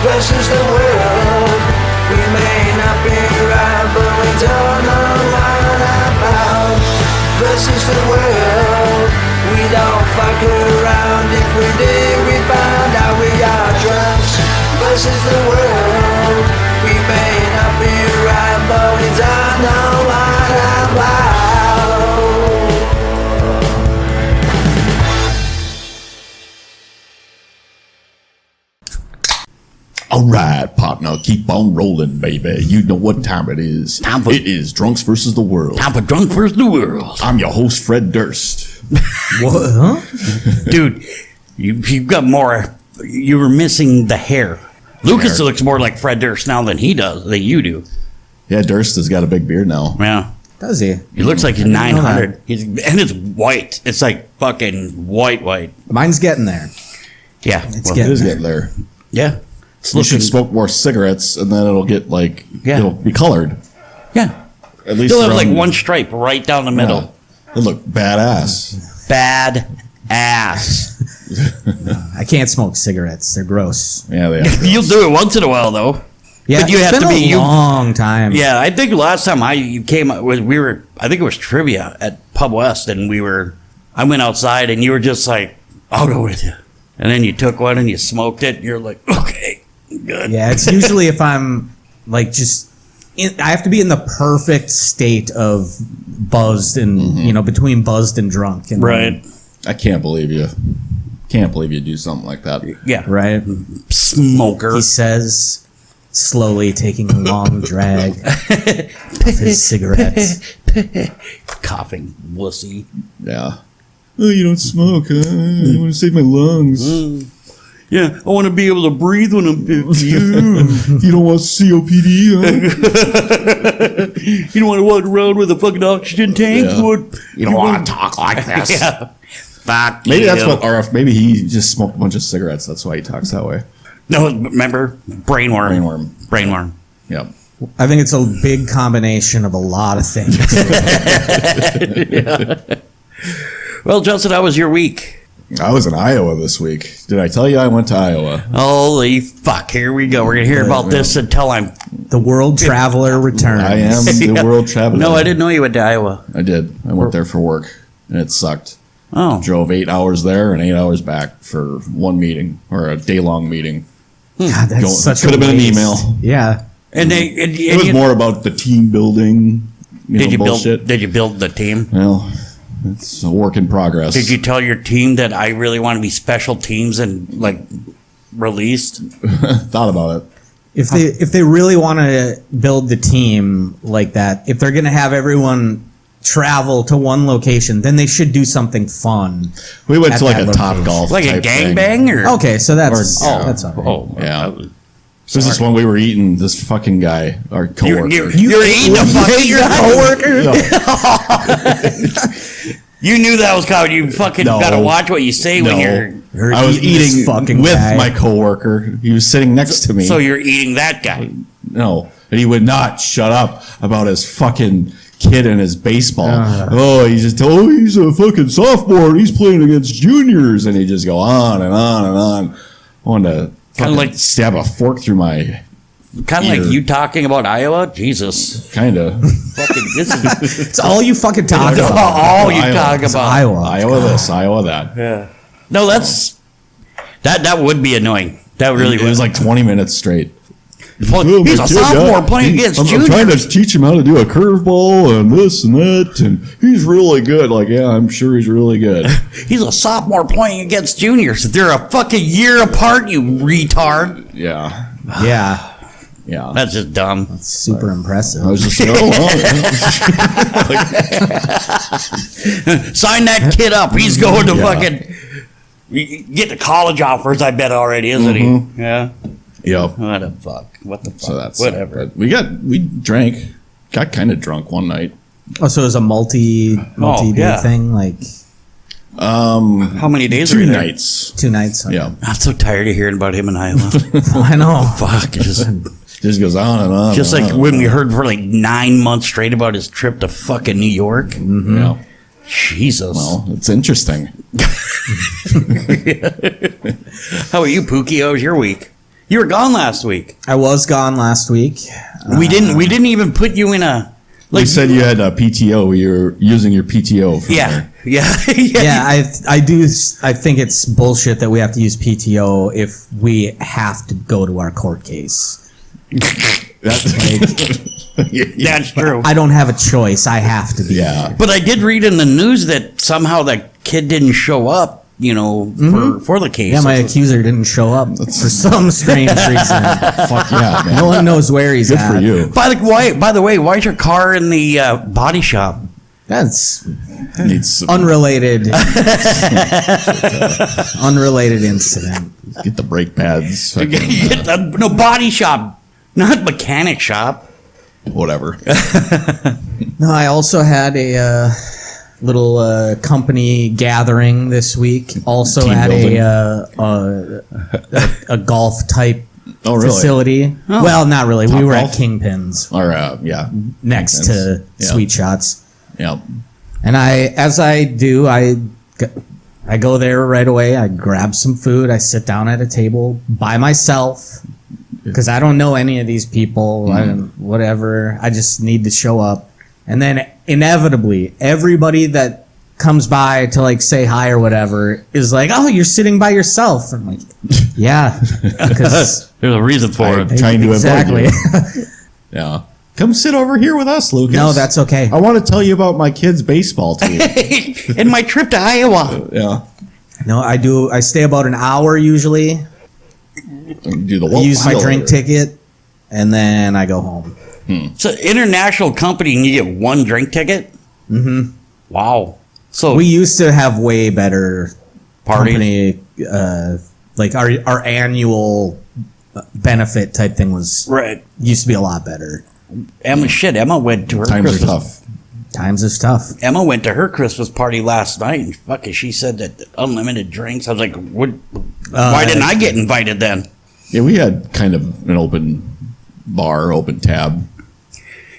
versus the world. We may not be right, but we don't know what about. Versus the world. We don't fuck around. If we did, we found out we are drunks. Versus the world. We may not be right, but we don't know what about. All right, partner, keep on rolling, baby. You know what time it is. It is Drunks versus the World. Time for Drunk versus the World. I'm your host, Fred Durst. What? Huh? Dude, you've got more. You were missing the hair. Lucas looks more like Fred Durst now than you do. Yeah, Durst has got a big beard now. Yeah. Does he? He looks like he's 900. And it's white. It's like fucking white. Mine's getting there. Yeah. It's It is getting there. Yeah. You should smoke more cigarettes, and then it'll get it'll be colored. Yeah. At least You'll have like one stripe right down the middle. Yeah. It'll look badass. Bad ass. I can't smoke cigarettes. They're gross. Yeah, they are. You'll do it once in a while, though. Yeah, but you it's have been to be a long time. Yeah, I think last time you came I think it was trivia at Pub West, and I went outside, and you were just like, I'll go with you. And then you took one and you smoked it, and you're like, okay, good. Yeah, it's usually if I'm like I have to be in the perfect state of buzzed and, between buzzed and drunk. And Right. I can't believe you. Can't believe you do something like that. Yeah. Right. Smoker. He says, slowly taking a long drag of his cigarettes. Coughing wussy. Yeah. Oh, you don't smoke, huh? I want to save my lungs. Yeah, I want to be able to breathe when I'm 50. You don't want COPD, huh? You don't want to walk around with a fucking oxygen tank? Yeah. You don't want to talk like this. Yeah. Fuck Maybe you. that's what RF. Maybe he just smoked a bunch of cigarettes. That's why he talks that way. No, remember? Brainworm. Brainworm. Yep. I think it's a big combination of a lot of things. Yeah. Well, Justin, how was your week? I was in Iowa this week. Did I tell you I went to Iowa? Holy fuck, here we go. We're going to hear about this until I'm... The world traveler returns. I am the world traveler. No, I didn't know you went to Iowa. I did. I went there for work, and it sucked. Oh. Drove 8 hours there and 8 hours back for one meeting, or a day-long meeting. God, that's such could have been an waste. email. Yeah. And it was more about the team building. Did you bullshit. build the team? Well, it's a work in progress. Did you tell your team that I really want to be special teams and released? Thought about it. If they really want to build the team like that, if they're going to have everyone travel to one location, then they should do something fun. We went to that a Top location. Golf Like a type thing. gangbang? Or? Okay, so that's all right. Oh, Yeah. This is when we were eating this fucking guy, our coworker. You're eating a fucking coworker. You knew that was coming. You fucking gotta watch what you say when you're... I was eating fucking with guy. my coworker. He was sitting next to me. So you're eating that guy. No, and he would not shut up about his fucking kid and his baseball. He's a fucking sophomore and he's playing against juniors, and he just go on and on and on. I wanted to fucking stab a fork through my Kind of ear. like you talking about Iowa. Jesus. Kind of. Fucking, this is It's all you fucking talk about. all you Iowa. talk It's about. Iowa. Iowa this, Iowa that. Yeah. No, that would be annoying. That really It would. was like 20 minutes straight. Well, he's a sophomore playing against I'm juniors. trying to teach him how to do a curveball and this and that, and he's really good. Like, yeah, I'm sure he's really good. He's a sophomore playing against juniors. They're a fucking year apart, you retard. Yeah. Yeah. Yeah. That's just dumb. It's super impressive. I was just Sign that kid up. He's going to fucking get the college offers, I bet already, isn't he? Yeah. Yep. What the fuck? What the fuck? So that's whatever. But we drank, got kind of drunk one night. Oh, so it was a multi-day thing, like How many days were 2 you there? nights. 2 nights. Okay. Yeah. I'm so tired of hearing about him in Iowa. I know. Fuck. Just goes on and on. Just and like on. when we heard for like 9 months straight about his trip to fucking New York. Mm-hmm. Yeah. Jesus. Well, it's interesting. How are you, Pookie? How was your week? You were gone last week. I was gone last week. We didn't even put you in a. You said you had a PTO. You're using your PTO. From Yeah, there. Yeah, I do. I think it's bullshit that we have to use PTO if we have to go to our court case. That's true. I don't have a choice. I have to be. Yeah. But I did read in the news that somehow that kid didn't show up. For the case. Yeah, my accuser didn't show up for some strange reason. Fuck yeah, man. No one knows where he's Good at. for you. By the way, why is your car in the body shop? That's Needs some, unrelated. Unrelated incident. get the brake pads. Fucking, No, body shop, not mechanic shop. whatever. No, I also had a little company gathering this week. Also Team at building. a golf type Oh, really? facility. Well, not really. Top we were golf? at Kingpins Or yeah, next to Yeah. Sweet Shots. yeah. And as I do, I go there right away. I grab some food. I sit down at a table by myself because I don't know any of these people. Whatever. I just need to show up. And then inevitably, everybody that comes by to like say hi or whatever is like, "Oh, you're sitting by yourself." I'm like, "Yeah," because There's a reason for it. Trying to exactly. avoid you. Yeah. Come sit over here with us, Lucas. No, that's okay. I want to tell you about my kids' baseball team. In my trip to Iowa. Yeah. No, I do. I stay about an hour usually. Do the I use my drink ticket, and then I go home. It's an international company and you get one drink ticket? Mm-hmm. Wow. So We used to have way better Parties? company, like our annual benefit type thing was right. used to be a lot better. Emma went to her Times Christmas. are tough. Times is tough. Emma went to her Christmas party last night and fucking she said that unlimited drinks. I was like, what? Why didn't I get invited then? Yeah, we had kind of an open bar, open tab.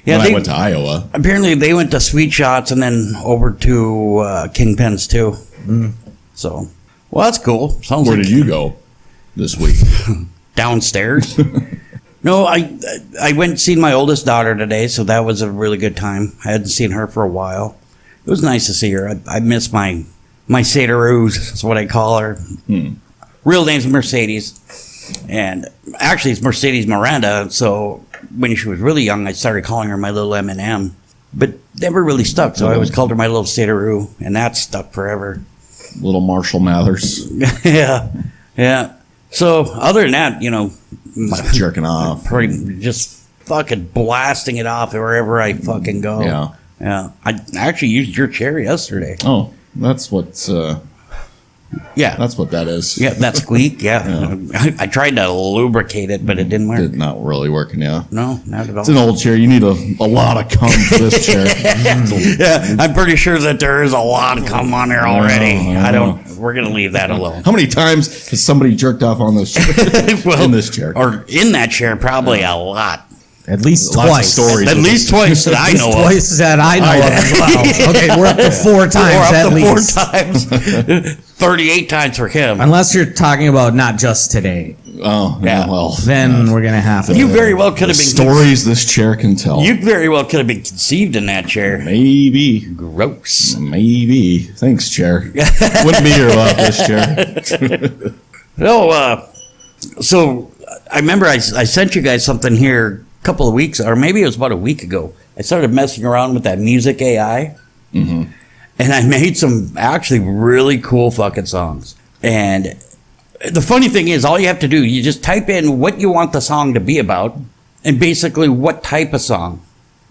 Yeah, when I went to Iowa. Apparently they went to Sweet Shots and then over to Kingpins too. So, well, that's cool. Sounds Where like did you go this week? downstairs. No, I went and seen my oldest daughter today, so that was a really good time. I hadn't seen her for a while. It was nice to see her. I miss my Sederoos, is what I call her. Real name's Mercedes. And actually it's Mercedes Miranda, so when she was really young, I started calling her my little M&M. But never really stuck, so I always called her my little Sederoo, and that stuck forever. Little Marshall Mathers. Yeah. So other than that, Jerking off. pretty just fucking blasting it off wherever I fucking go. Yeah. I actually used your chair yesterday. Oh, that's what's Yeah. that's what that is. Yeah, that squeak. Yeah. I tried to lubricate it, but it didn't work. Did not really working, yeah. No, not at all. It's an old chair. You need a lot of cum for this chair. Yeah, I'm pretty sure that there is a lot of cum on there already. I know. We're gonna leave that alone. How many times has somebody jerked off on this chair? Well, in this chair. or in that chair, probably a lot. At least Lots of twice. stories. At least twice that I know of. Twice that I know of as well. Okay, we're up to 4 times Or up at to least. 4 times. 38 times for him. Unless you're talking about not just today. Oh, yeah. Well, Then we're going to have to. You very well could have been. stories this chair can tell. You very well could have been conceived in that chair. Maybe. Gross. Maybe. Thanks, chair. Wouldn't be here without this chair. No, so I remember I sent you guys something here a couple of weeks, or maybe it was about a week ago. I started messing around with that music AI, and I made some actually really cool fucking songs. And the funny thing is, all you have to do, you just type in what you want the song to be about, and basically what type of song,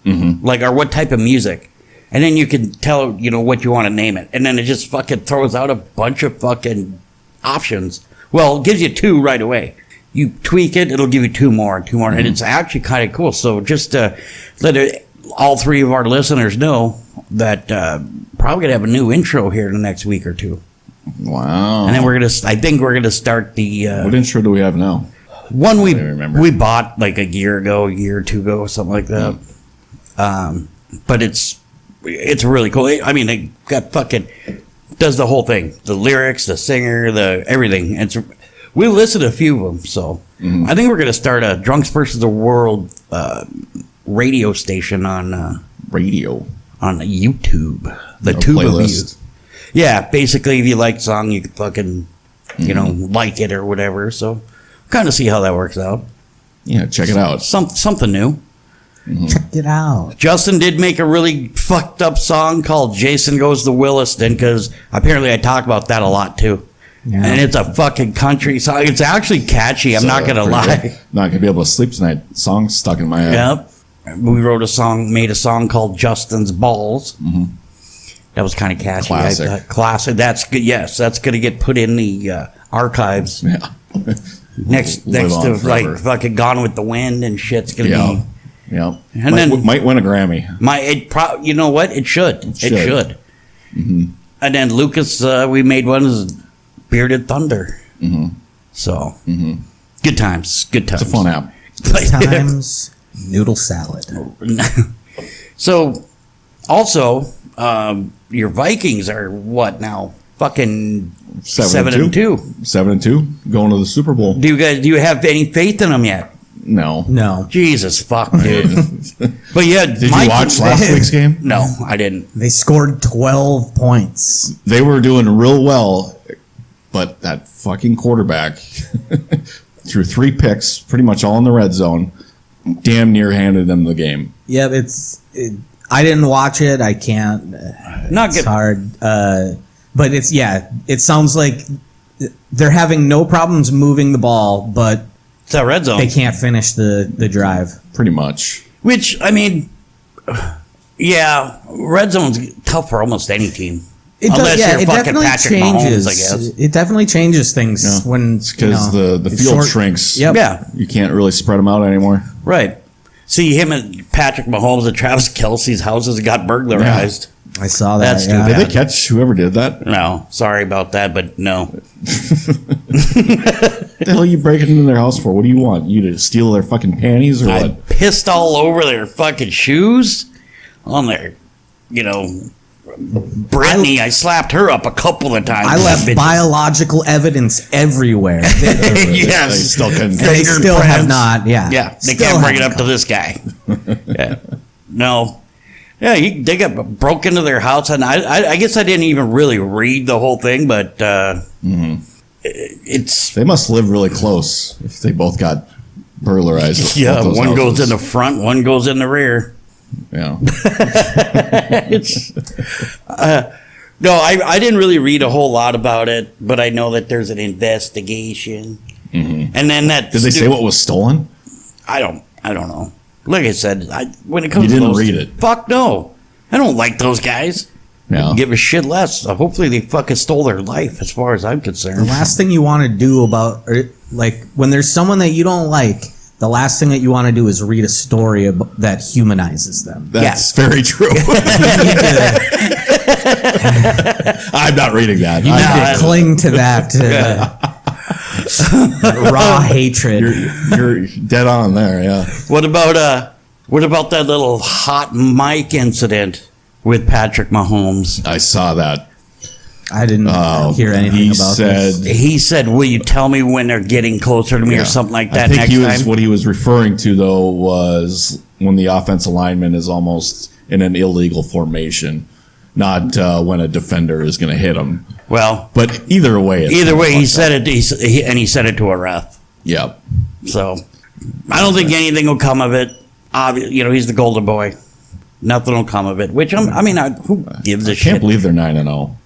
like, or what type of music. And then you can tell, what you want to name it. And then it just fucking throws out a bunch of fucking options. Well, it gives you 2 right away. You tweak it, it'll give you 2 more, and it's actually kind of cool. So just to let all 3 of our listeners know that probably gonna have a new intro here in the next week or 2, Wow. and then I think we're gonna start the What intro do we have now? one we remember. we bought like a year or 2 ago, something like that. But it's really cool. I mean, they got fucking does the whole thing, the lyrics, the singer, the everything. We listed a few of them, so I think we're going to start a Drunks versus the World radio station on Radio. on YouTube. The Or tube of you. playlist. Yeah, basically, if you like the song, you can fucking, like it or whatever. So, kind of see how that works out. Yeah, check it out. Something new. Check it out. Justin did make a really fucked up song called Jason Goes to Williston, because apparently I talk about that a lot too. Yeah. And it's a fucking country song. It's actually catchy. I'm not going to lie. Not gonna be able to sleep tonight. Song stuck in my head. Yep. We made a song called Justin's Balls. That was kind of catchy. Classic. Classic. That's good. Yes, that's going to get put in the archives. Yeah. Next Live to on forever. like fucking Gone with the Wind and shit's going to Yeah. be. Yeah. And then- might win a Grammy. You know what? It should. It should. And then Lucas, we made one as Bearded Thunder. So good times. Good times. It's a fun app. Times noodle salad. So, also, your Vikings are what now? Fucking 7-2. 7-2. Going to the Super Bowl. Do you have any faith in them yet? No. No, Jesus fuck, dude. But yeah, Did you watch last week's game? No, I didn't. they scored 12 points. They were doing real well, but that fucking quarterback threw 3 picks, pretty much all in the red zone, damn near handed them the game. Yeah, I didn't watch it. I can't. Not It's good. hard. But it sounds like they're having no problems moving the ball, but It's that red zone. they can't finish the drive. Pretty much. Which, I mean, yeah, red zone's tough for almost any team. Unless you're it fucking definitely Patrick changes. Mahomes, I guess. It definitely changes things Yeah. when It's because the it's field short. shrinks. Yep. Yeah. You can't really spread them out anymore. Right. See him and Patrick Mahomes at Travis Kelce's houses got burglarized. I saw that. That's yeah. too Did bad. they catch whoever did that? No, sorry about that, but no. What the hell are you breaking into their house for? What do you want? You to steal their fucking panties or I what? pissed all over their fucking shoes on their, Brittany. I slapped her up a couple of times. I left biological evidence everywhere. They Yes. They still couldn't. still have Fingerprints. not. Yeah. Yeah, they Still can't bring it haven't up to this guy. Yeah. No. Yeah, they got broke into their house, and I guess I didn't even really read the whole thing, but it's They must live really close if they both got burglarized. yeah. Both those One goes in houses. the front, one goes in the rear. Yeah. It's no, I didn't really read a whole lot about it, but I know that there's an investigation, and then that Did they say what was stolen? I don't know. Like I said, when it comes You to didn't those, read it. Fuck no, I don't like those guys. Yeah. Give a shit less. Hopefully they fucking stole their life, as far as I'm The concerned. last thing you want to do when there's someone that you don't like, the last thing that you want to do is read a story that humanizes them. That's very true. I'm not reading that. You need I'm to cling to that raw hatred. You're dead on there, yeah. What about that little hot mic incident with Patrick Mahomes? I saw that. I didn't hear anything He about this. He said, "Will you tell me when they're getting closer to me, or something like that?" I think next time. what he was referring to though was when the offensive lineman is almost in an illegal formation, not when a defender is going to hit him. Well, But either way, it's he said it, he said it to a ref. Yeah. So I don't think anything will come of it. He's the golden boy. Nothing will come of it. Which who gives a I shit? can't believe they're 9-0.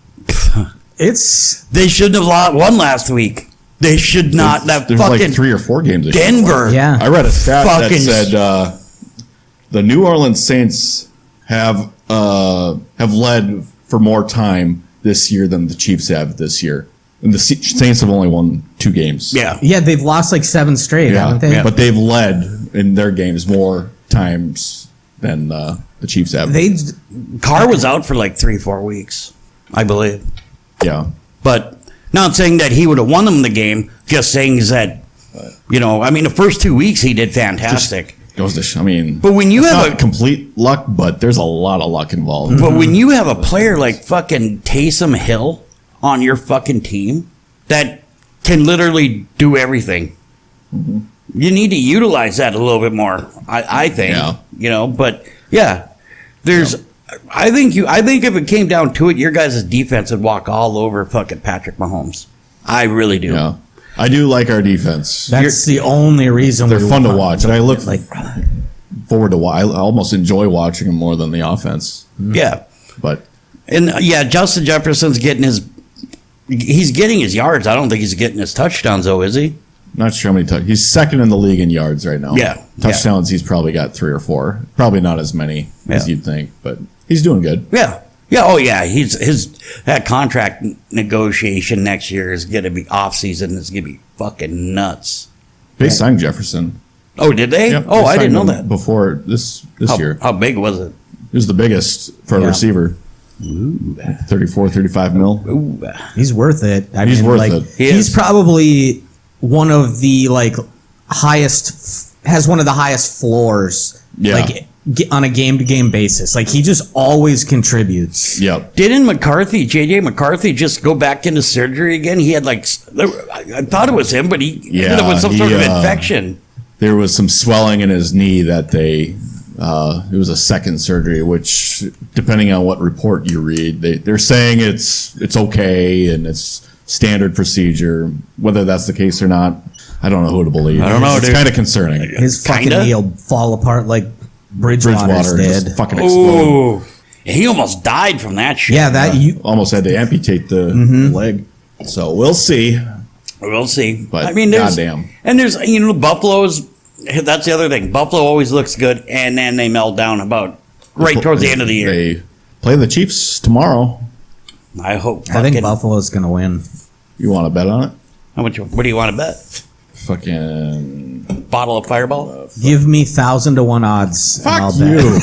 They shouldn't have won last week. They should not. That There's fucking like 3 or 4 games. they should have won. Denver. Yeah. I read a stat that Fucking- said the New Orleans Saints have led for more time this year than the Chiefs have this year, and the Saints have only won 2 games. Yeah. Yeah, they've lost like 7 straight, haven't they? But they've led in their games more times than the Chiefs have. Carr was out for like 3-4 weeks, I believe. Yeah. But not saying that he would have won them the game. Just saying that, the first 2 weeks he did fantastic. Goes to, But when you it's have not complete luck, but there's a lot of luck involved. But when you have a player like fucking Taysom Hill on your fucking team that can literally do everything. Mm-hmm. You need to utilize that a little bit more, I think. Yeah. You know, but yeah, there's. Yeah. I think if it came down to it, your guys' defense would walk all over fucking Patrick Mahomes. I really do. Yeah. I do like our defense. That's the only reason they're fun to watch, and I look forward to. I almost enjoy watching them more than the offense. Yeah, but Justin Jefferson's getting he's getting his yards. I don't think he's getting his touchdowns though, is he? Not sure how many touchdowns. He's second in the league in yards right now. Yeah, touchdowns. He's probably got 3 or 4. Probably not as many as you'd think, but he's doing good. Yeah. Yeah, oh yeah, that contract negotiation next year is going to be off season. It's going to be fucking nuts. They signed Jefferson. Oh, did they? Yep, oh, they I didn't know him that. Before this year. How big was it? It was the biggest for a receiver. Ooh. 34, 35 mil. Ooh. He's worth it. He's worth it. He's probably one of the has one of the highest floors. Yeah. On a game-to-game basis. He just always contributes. Yep. Didn't JJ McCarthy just go back into surgery again? He had I thought it was him, but he ended up with some sort of infection. There was some swelling in his knee that it was a second surgery, which depending on what report you read, they're saying it's okay and it's standard procedure. Whether that's the case or not, I don't know who to believe. I don't know. It's kind of concerning. His fucking knee will fall apart like Bridgewater's just dead. fucking explode. He almost died from that shit. Yeah, you almost had to amputate the leg. So we'll see. We'll see. But I mean, goddamn. And there's Buffalo's. That's the other thing. Buffalo always looks good, and then they melt down about towards the end of the year. They play the Chiefs tomorrow. I hope. I think Buffalo's gonna win. You want to bet on it? How much? What do you want to bet? Fucking bottle of Fireball. Give me 1,000 to 1 odds. Fuck and I'll you.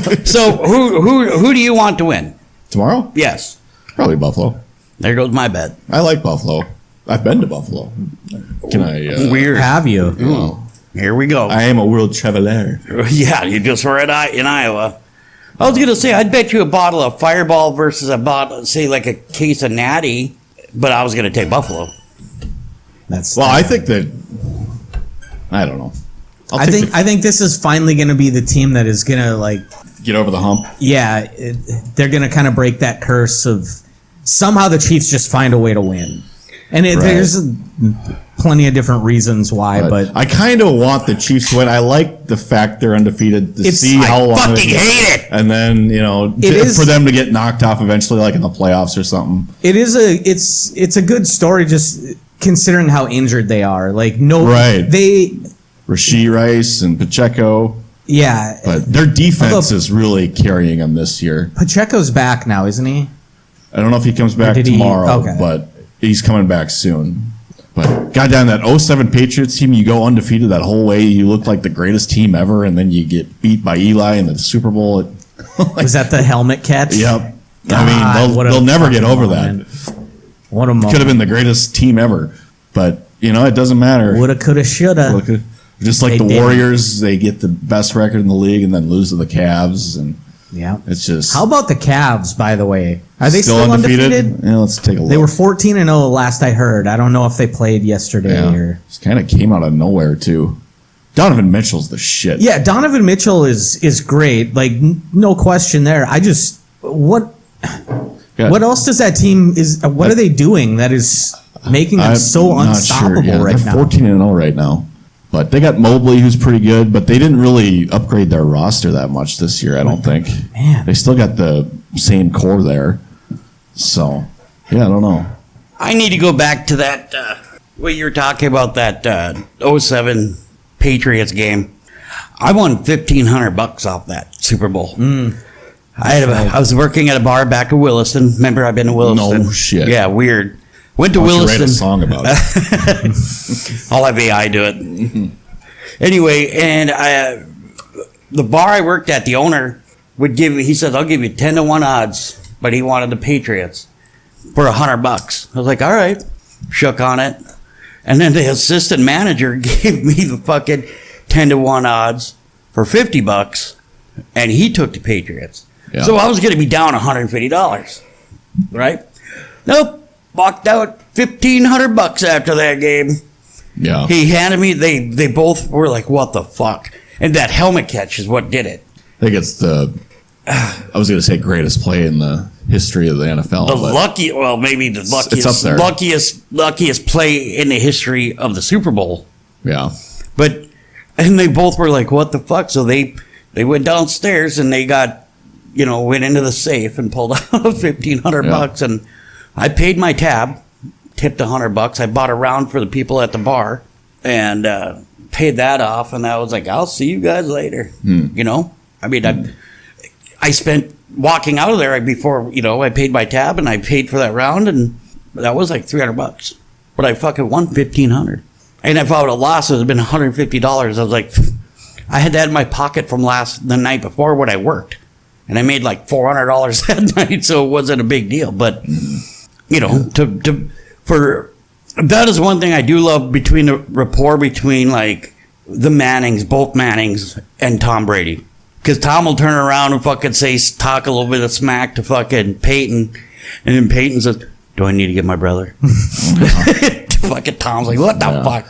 bet. So who do you want to win Tomorrow? Yes. Probably Buffalo. There goes my bet. I like Buffalo. I've been to Buffalo. Can I? Weird. Have you? Oh, Here we go. I am a world traveler. Yeah, you just were in Iowa. I was gonna say I'd bet you a bottle of Fireball versus a bottle, say like a case of Natty, but I was gonna take Buffalo. I think that. I don't know. I think this is finally going to be the team that is going to get over the hump. Yeah, they're going to kind of break that curse of somehow the Chiefs just find a way to win, and there's plenty of different reasons why. But I kind of want the Chiefs to win. I like the fact they're undefeated to see how long. I fucking hate it. And then for them to get knocked off eventually, like in the playoffs or something. It's a good story just considering how injured they are. Rashee Rice and Pacheco. Yeah. But their defense is really carrying them this year. Pacheco's back now, isn't he? I don't know if he comes back tomorrow, but he's coming back soon. But goddamn, that 07 Patriots team, you go undefeated that whole way. You look like the greatest team ever, and then you get beat by Eli in the Super Bowl. Was that the helmet catch? Yep. God, I mean, they'll never get over moment. that. What a moment. Could have been the greatest team ever. But, it doesn't matter. Woulda, coulda, shoulda. Just like the Warriors, they get the best record in the league and then lose to the Cavs. And yeah. It's just. How about the Cavs, by the way? Are they still undefeated? Yeah, let's take a look. They were 14-0 last I heard. I don't know if they played yesterday or. It kind of came out of nowhere, too. Donovan Mitchell's the shit. Yeah, Donovan Mitchell is great. No question there. I just. What else does that team what are they doing that is making them so unstoppable right now? They're 14-0 right now. But they got Mobley, who's pretty good, but they didn't really upgrade their roster that much this year, I don't think. Man. They still got the same core there. So, I don't know. I need to go back to that, what you were talking about, that 07 Patriots game. I won $1,500 off that Super Bowl. I was working at a bar back in Williston. Remember, I've been to Williston. No shit. Yeah, weird. Went to Williston. Williston. Write a song about it. I'll have AI do it. Anyway, and the bar I worked at, the owner would give me. He says, "I'll give you 10 to 1 odds," but he wanted the Patriots for $100. I was like, "All right," shook on it, and then the assistant manager gave me the fucking 10 to 1 odds for $50, and he took the Patriots. Yeah. So I was going to be down $150, right? Nope. walked out $1,500 after that game. Yeah. He handed me. They both were like, "What the fuck?" And that helmet catch is what did it. I think it's I was going to say greatest play in the history of the NFL. Maybe the it's up there. luckiest play in the history of the Super Bowl. Yeah. And they both were like, "What the fuck?" So they went downstairs and they got, went into the safe and pulled out $1,500, and I paid my tab, tipped $100. I bought a round for the people at the bar, and paid that off. And I was like, "I'll see you guys later." I mean, I spent walking out of there before, I paid my tab and I paid for that round, and that was like $300. But I fucking won $1,500. And if I would have lost, it would have been $150. I was like, I had that in my pocket from the night before when I worked, and I made like $400 that night, so it wasn't a big deal. But that is one thing I do love between the rapport between like the Mannings, both Mannings, and Tom Brady. Because Tom will turn around and fucking talk a little bit of smack to fucking Peyton. And then Peyton says, "Do I need to get my brother?" Fucking Tom's like, "What the fuck?"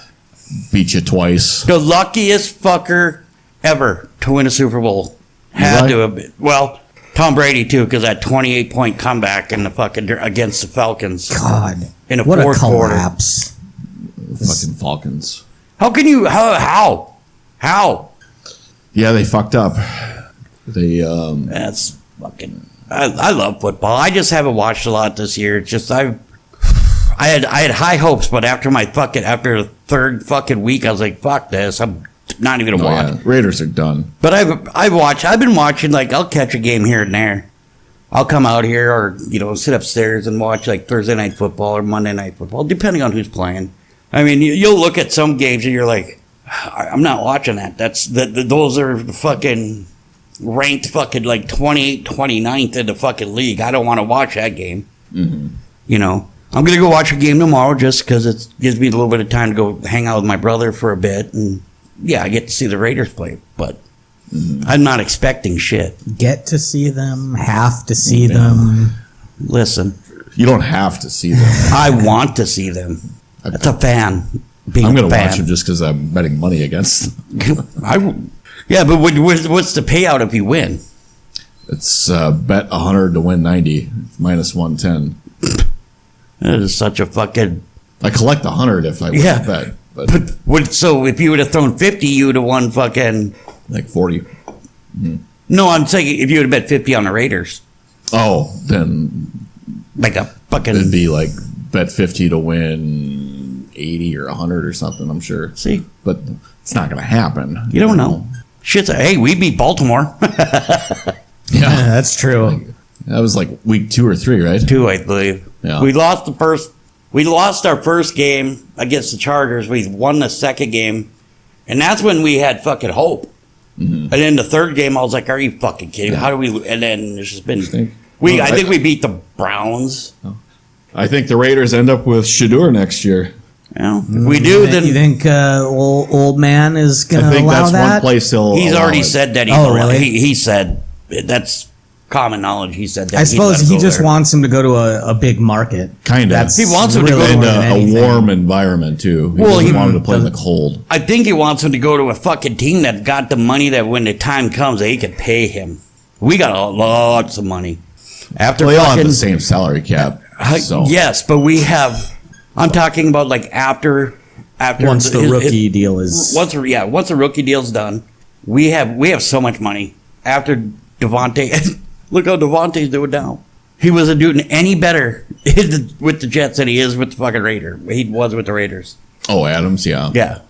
Beat you twice. The luckiest fucker ever to win a Super Bowl. Had to have been. Well, Tom Brady too, because that 28-point comeback in the fucking against the Falcons. God. In the what fourth a collapse. quarter. Fucking Falcons. How can you, how? Yeah, they fucked up. That's fucking. I love football. I just haven't watched a lot this year. It's just I had high hopes, but after the third fucking week, I was like, "Fuck this! I'm not even gonna watch." Yeah. Raiders are done. But I've been watching, like, I'll catch a game here and there. I'll come out here or sit upstairs and watch like Thursday night football or Monday night football, depending on who's playing. I mean, you'll look at some games and you're like, "I'm not watching that. Those are fucking ranked fucking like 28th, 29th in the fucking league. I don't want to watch that game." Mm-hmm. I'm going to go watch a game tomorrow just because it gives me a little bit of time to go hang out with my brother for a bit. And yeah, I get to see the Raiders play, but I'm not expecting shit. Get to see them, have to see them. Listen. You don't have to see them. I want to see them. That's a fan. I'm going to watch them just because I'm betting money against them. Yeah, but what's the payout if you win? It's bet 100 to win 90, minus 110. That is such a fucking... I collect 100 if I win the bet. But so if you would have thrown 50, you would have won fucking... Like 40. No, I'm saying if you would have bet 50 on the Raiders. Oh, then... Like a fucking... It'd be like bet 50 to win 80 or 100 or something, I'm sure. See? But it's not going to happen. You don't know. Shit's hey, we beat Baltimore. Yeah, that's true. That was like week 2 or 3, right? 2, I believe. Yeah. We lost our first game against the Chargers. We won the second game, and that's when we had fucking hope. Mm-hmm. And then the third game, I was like, "Are you fucking kidding? Yeah. How do we?" And then there's just been I think we beat the Browns. I think the Raiders end up with Shador next year. Well, if we do, then you think old man is going to I think allow that's that? one place he's already said that. Really? He said that's common knowledge. He said that. I suppose he just wants him to go to a big market. Kind of. He wants him to go in to a warm environment too. He doesn't want him to play in the cold. I think he wants him to go to a fucking team that got the money that when the time comes they could pay him. We got lots of money. After they all have the same salary cap. So. Yes, but we have. I'm talking about like after once the rookie deal is once the rookie deal's done, we have so much money. After Devontae, look how Devontae's doing now. He wasn't doing any better with the Jets than he is with the fucking Raiders. He was with the Raiders. Oh, Adams, yeah. Yeah.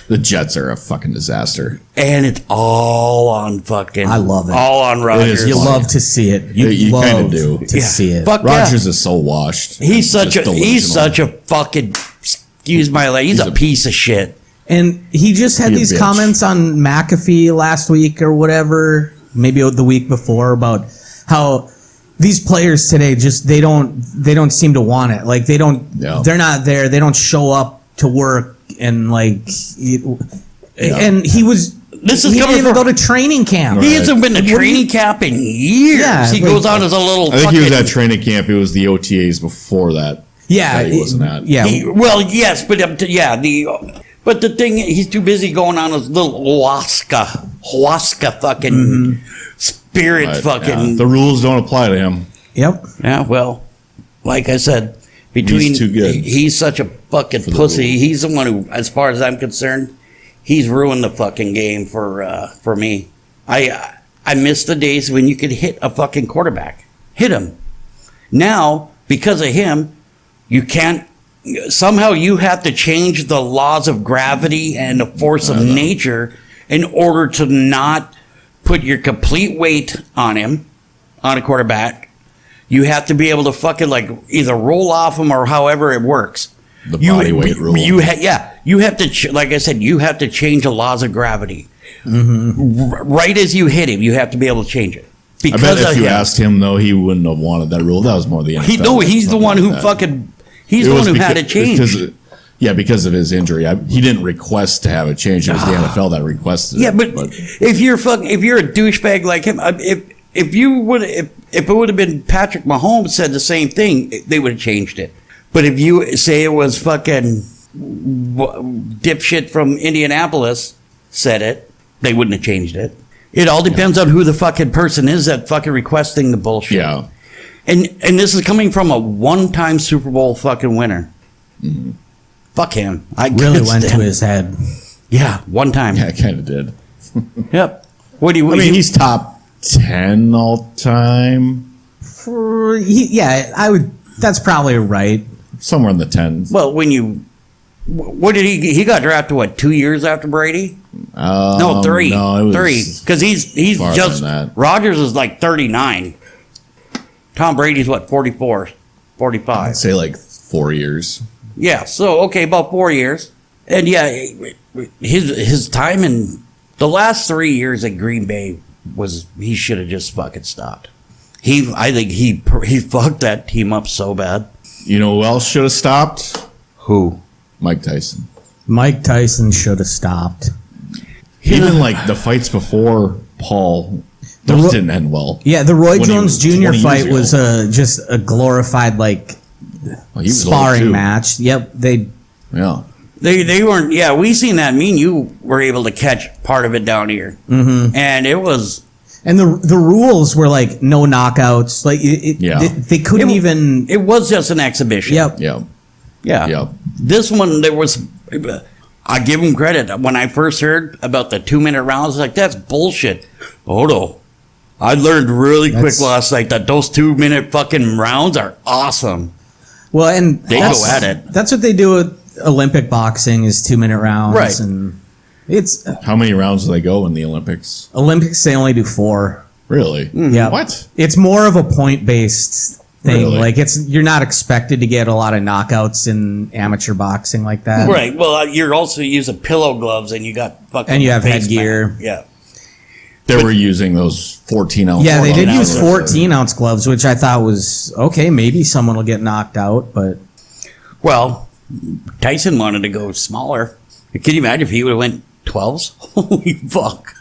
The Jets are a fucking disaster. And it's all on fucking... I love it. All on Rodgers. You love to see it. You kind of do. To see it. Fuck Rodgers is so washed. He's such a fucking... Excuse my language. He's a piece of shit. And he just had these comments on McAfee last week or whatever, maybe the week before, about how these players today just they don't seem to want it. Like they're not there. They don't show up to work and like. And he was. This is he coming didn't even from, go to training camp. He hasn't been to training camp in years. Yeah, he goes on as a little. I think he was at training camp. It was the OTAs before that. Yeah, that he wasn't at. yeah. Well, yes, but but the thing, he's too busy going on his little ayahuasca fucking spirit But, fucking. yeah, the rules don't apply to him. Yep. Yeah, well, like I said, between He's too good he's such a fucking the pussy. rules. He's the one who, as far as I'm concerned, he's ruined the fucking game for me. I miss the days when you could hit a fucking quarterback, hit him. Now, because of him, you can't. Somehow, you have to change the laws of gravity and the force of nature in order to not put your complete weight on him, on a quarterback. You have to be able to fucking like either roll off him or however it works. The body weight rule. You have to, like I said, you have to change the laws of gravity. Right as you hit him, you have to be able to change it. I bet if you asked him, though, he wouldn't have wanted that rule. That was more the NFL. He's the one who that. fucking. He's the one who had it changed. Because of his injury. He didn't request to have it changed. It was the NFL that requested Yeah, it. but if you're a douchebag like him, if it would have been Patrick Mahomes said the same thing, they would have changed it. But if you say it was fucking dipshit from Indianapolis said it, they wouldn't have changed it. It all depends on who the fucking person is that fucking requesting the bullshit. Yeah. And this is coming from a one-time Super Bowl fucking winner. Mm-hmm. Fuck him. I Really can't went to stand- his head. Yeah, one time. Yeah, it kind of did. Yep. What do you? I mean, he's top 10 all time. Yeah, I would. That's probably right. Somewhere in the 10s. Well, what did he got drafted? What, 2 years after Brady? No, 3. No, it was 3. Because he's farther just than that. Rodgers is like 39. Tom Brady's what, 44, 45. I'd say like 4 years. Yeah. So okay, about 4 years, and yeah, his time in the last 3 years at Green Bay he should have just fucking stopped. I think he fucked that team up so bad. You know who else should have stopped? Who? Mike Tyson. Mike Tyson should have stopped. Even like the fights before Paul, those didn't end well. Yeah, the Roy When he Jones was Jr. 20 fight years was just a glorified like Well, he was old, sparring too. match. Yep, Yeah. They weren't. Yeah, we seen that. Me and you were able to catch part of it down here, and it was. and the rules were like no knockouts. Like they couldn't even. It was just an exhibition. Yep. Yeah. Yeah. Yep. This one, there was. I give him credit. When I first heard about the 2-minute rounds, I was like, that's bullshit. Oh no. I learned really quick last night that those 2-minute fucking rounds are awesome. Well, and They go at it. That's what they do with Olympic boxing is 2-minute rounds, Right. And it's How many rounds do they go in the Olympics? Olympics. They only do 4. Really? Yeah. What? It's more of a point based thing. Really? Like you're not expected to get a lot of knockouts in amateur boxing like that. Right. Well, you're also using pillow gloves and you got fucking. And you have face headgear. mask. Yeah. They were using those 14-ounce. Yeah, they did 14 use ounce. 14-ounce gloves, which I thought was okay. Maybe someone will get knocked out, but Well, Tyson wanted to go smaller. Can you imagine if he would have went 12s? Holy fuck.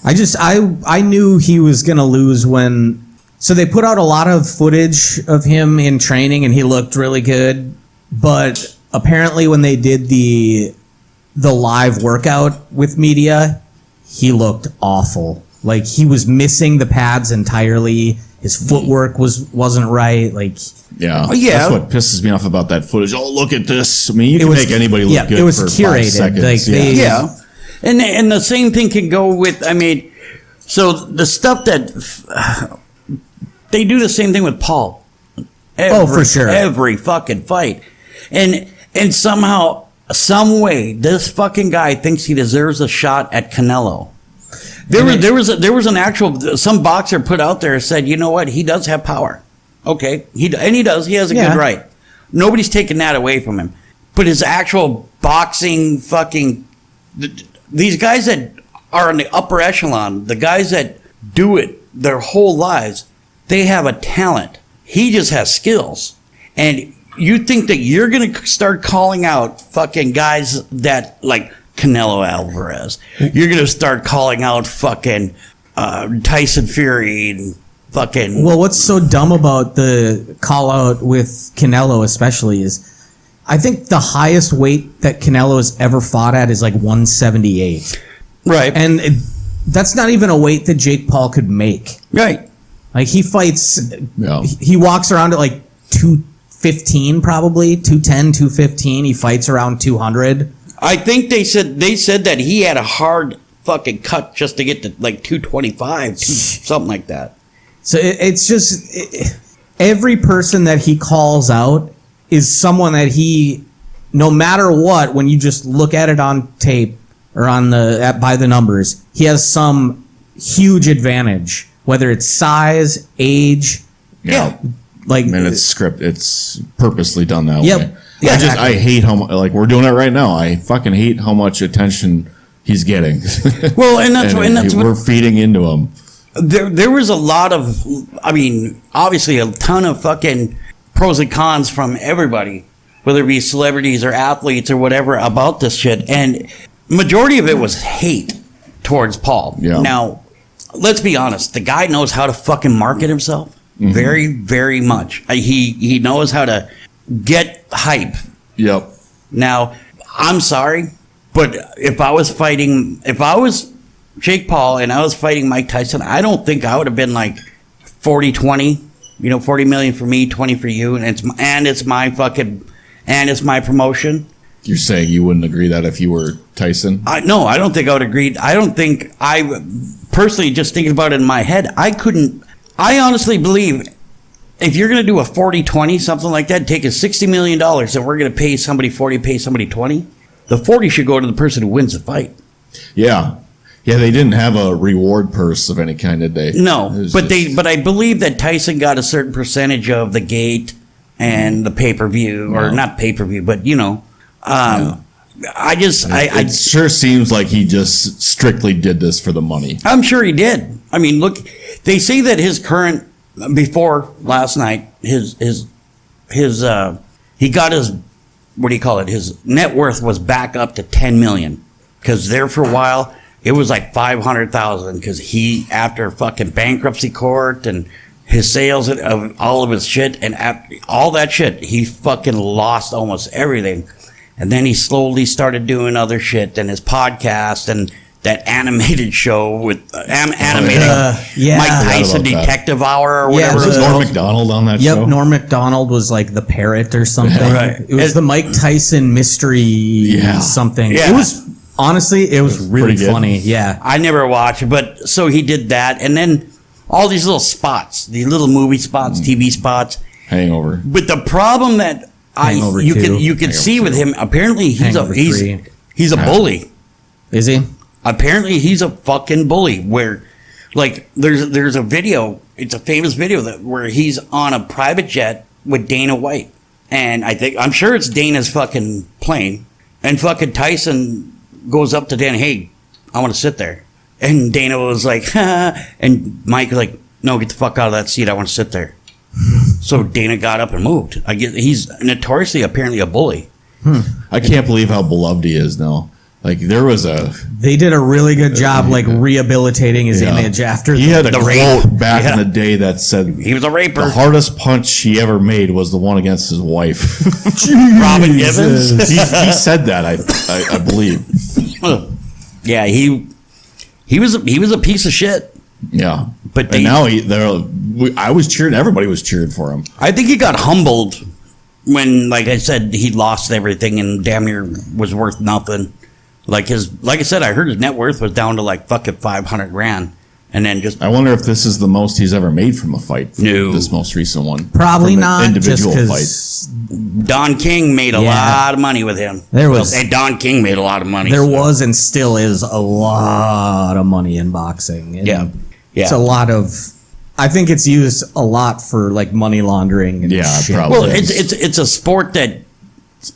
I knew he was gonna lose when. So they put out a lot of footage of him in training, and he looked really good. But apparently, when they did the live workout with media, he looked awful. Like he was missing the pads entirely. His footwork wasn't right. Like Yeah. yeah. That's what pisses me off about that footage. Oh, look at this. I mean, you can was- make anybody look yeah, good it was for curated. 5 seconds. Like, they- Yeah. And the same thing can go with, I mean, so the stuff that they do the same thing with Paul. For sure. Every fucking fight. And somehow, some way, this fucking guy thinks he deserves a shot at Canelo. There was an actual, some boxer put out there said, you know what, he does have power. Okay. He does. He has a Yeah. good right. Nobody's taking that away from him. But his actual boxing fucking, these guys that are in the upper echelon, the guys that do it their whole lives, they have a talent. He just has skills. And you think that you're going to start calling out fucking guys that like Canelo Alvarez. You're going to start calling out fucking Tyson Fury and fucking. Well, what's so dumb about the call out with Canelo, especially, is I think the highest weight that Canelo has ever fought at is like 178. Right. And that's not even a weight that Jake Paul could make. Right. Like, he fights, Yeah. he walks around at like 215, probably 210, 215. He fights around 200. I think they said that he had a hard fucking cut just to get to like 225, something like that. So it's just every person that he calls out is someone that he, no matter what, when you just look at it on tape or on by the numbers, he has some huge advantage, whether it's size, age. Yeah. Like, And it's purposely done that Yep. way. Yeah. I hate how much, like, we're doing it right now. I fucking hate how much attention he's getting. Well, and that's what we're feeding into him. there was a lot of, I mean, obviously a ton of fucking pros and cons from everybody, whether it be celebrities or athletes or whatever, about this shit. And majority of it was hate towards Paul. Yeah. Now, let's be honest. The guy knows how to fucking market himself. Very, very much. He knows how to get hype. Yep. Now, I'm sorry, but if I was Jake Paul and I was fighting Mike Tyson, I don't think I would have been like 40-20, 40 million for me, 20 for you, and it's my promotion. You're saying you wouldn't agree that if you were Tyson? No, I don't think I would agree. I personally, just thinking about it in my head, I honestly believe if you're going to do a 40-20, something like that, take a $60 million and we're going to pay somebody 40, pay somebody 20, the 40 should go to the person who wins the fight. Yeah. Yeah, they didn't have a reward purse of any kind, did they? No, but I believe that Tyson got a certain percentage of the gate and the pay-per-view, or not pay-per-view, but it sure seems like he just strictly did this for the money. I'm sure he did. I mean, look, they say that his current, before last night, he got his, what do you call it? His net worth was back up to 10 million. Because there for a while, it was like 500,000. Because he, after fucking bankruptcy court and his sales of all of his shit and all that shit, he fucking lost almost everything. And then he slowly started doing other shit, and his podcast and that animated show with animating Mike Tyson Detective Hour or whatever. Was it Norm Macdonald on that show? Yep, Norm Macdonald was like the parrot or something. Right. It was the Mike Tyson mystery something. Yeah. It was, honestly, it was really funny. Yeah. I never watched it, but so he did that. And then all these little spots, these little movie spots, TV spots. Hangover. But the problem that you can see with him, apparently he's a bully. Is he? Apparently he's a fucking bully, where like there's a video, it's a famous video where he's on a private jet with Dana White. And I'm sure it's Dana's fucking plane. And fucking Tyson goes up to Dana, hey, I want to sit there. And Dana was like, and Mike was like, no, get the fuck out of that seat. I want to sit there. So Dana got up and moved. I guess he's notoriously apparently a bully. I can't believe how beloved he is now. Like, they did a really good job, like, rehabilitating his image after he had a the quote rape back in the day that said he was a raper. The hardest punch he ever made was the one against his wife. Robin Givens. he said that, I believe. Yeah, he was a piece of shit. Yeah, but now I was cheering. Everybody was cheering for him. I think he got humbled when, like I said, he lost everything and damn near was worth nothing. Like I said, I heard his net worth was down to like fucking 500 grand, and then just. I wonder if this is the most he's ever made from a fight. No, this most recent one. Probably not. Individual fight. Don King made a lot of money with him. And Don King made a lot of money. There was and still is a lot of money in boxing. And yeah. It's a lot of. I think it's used a lot for like money laundering and shit. Probably. Well, it's a sport that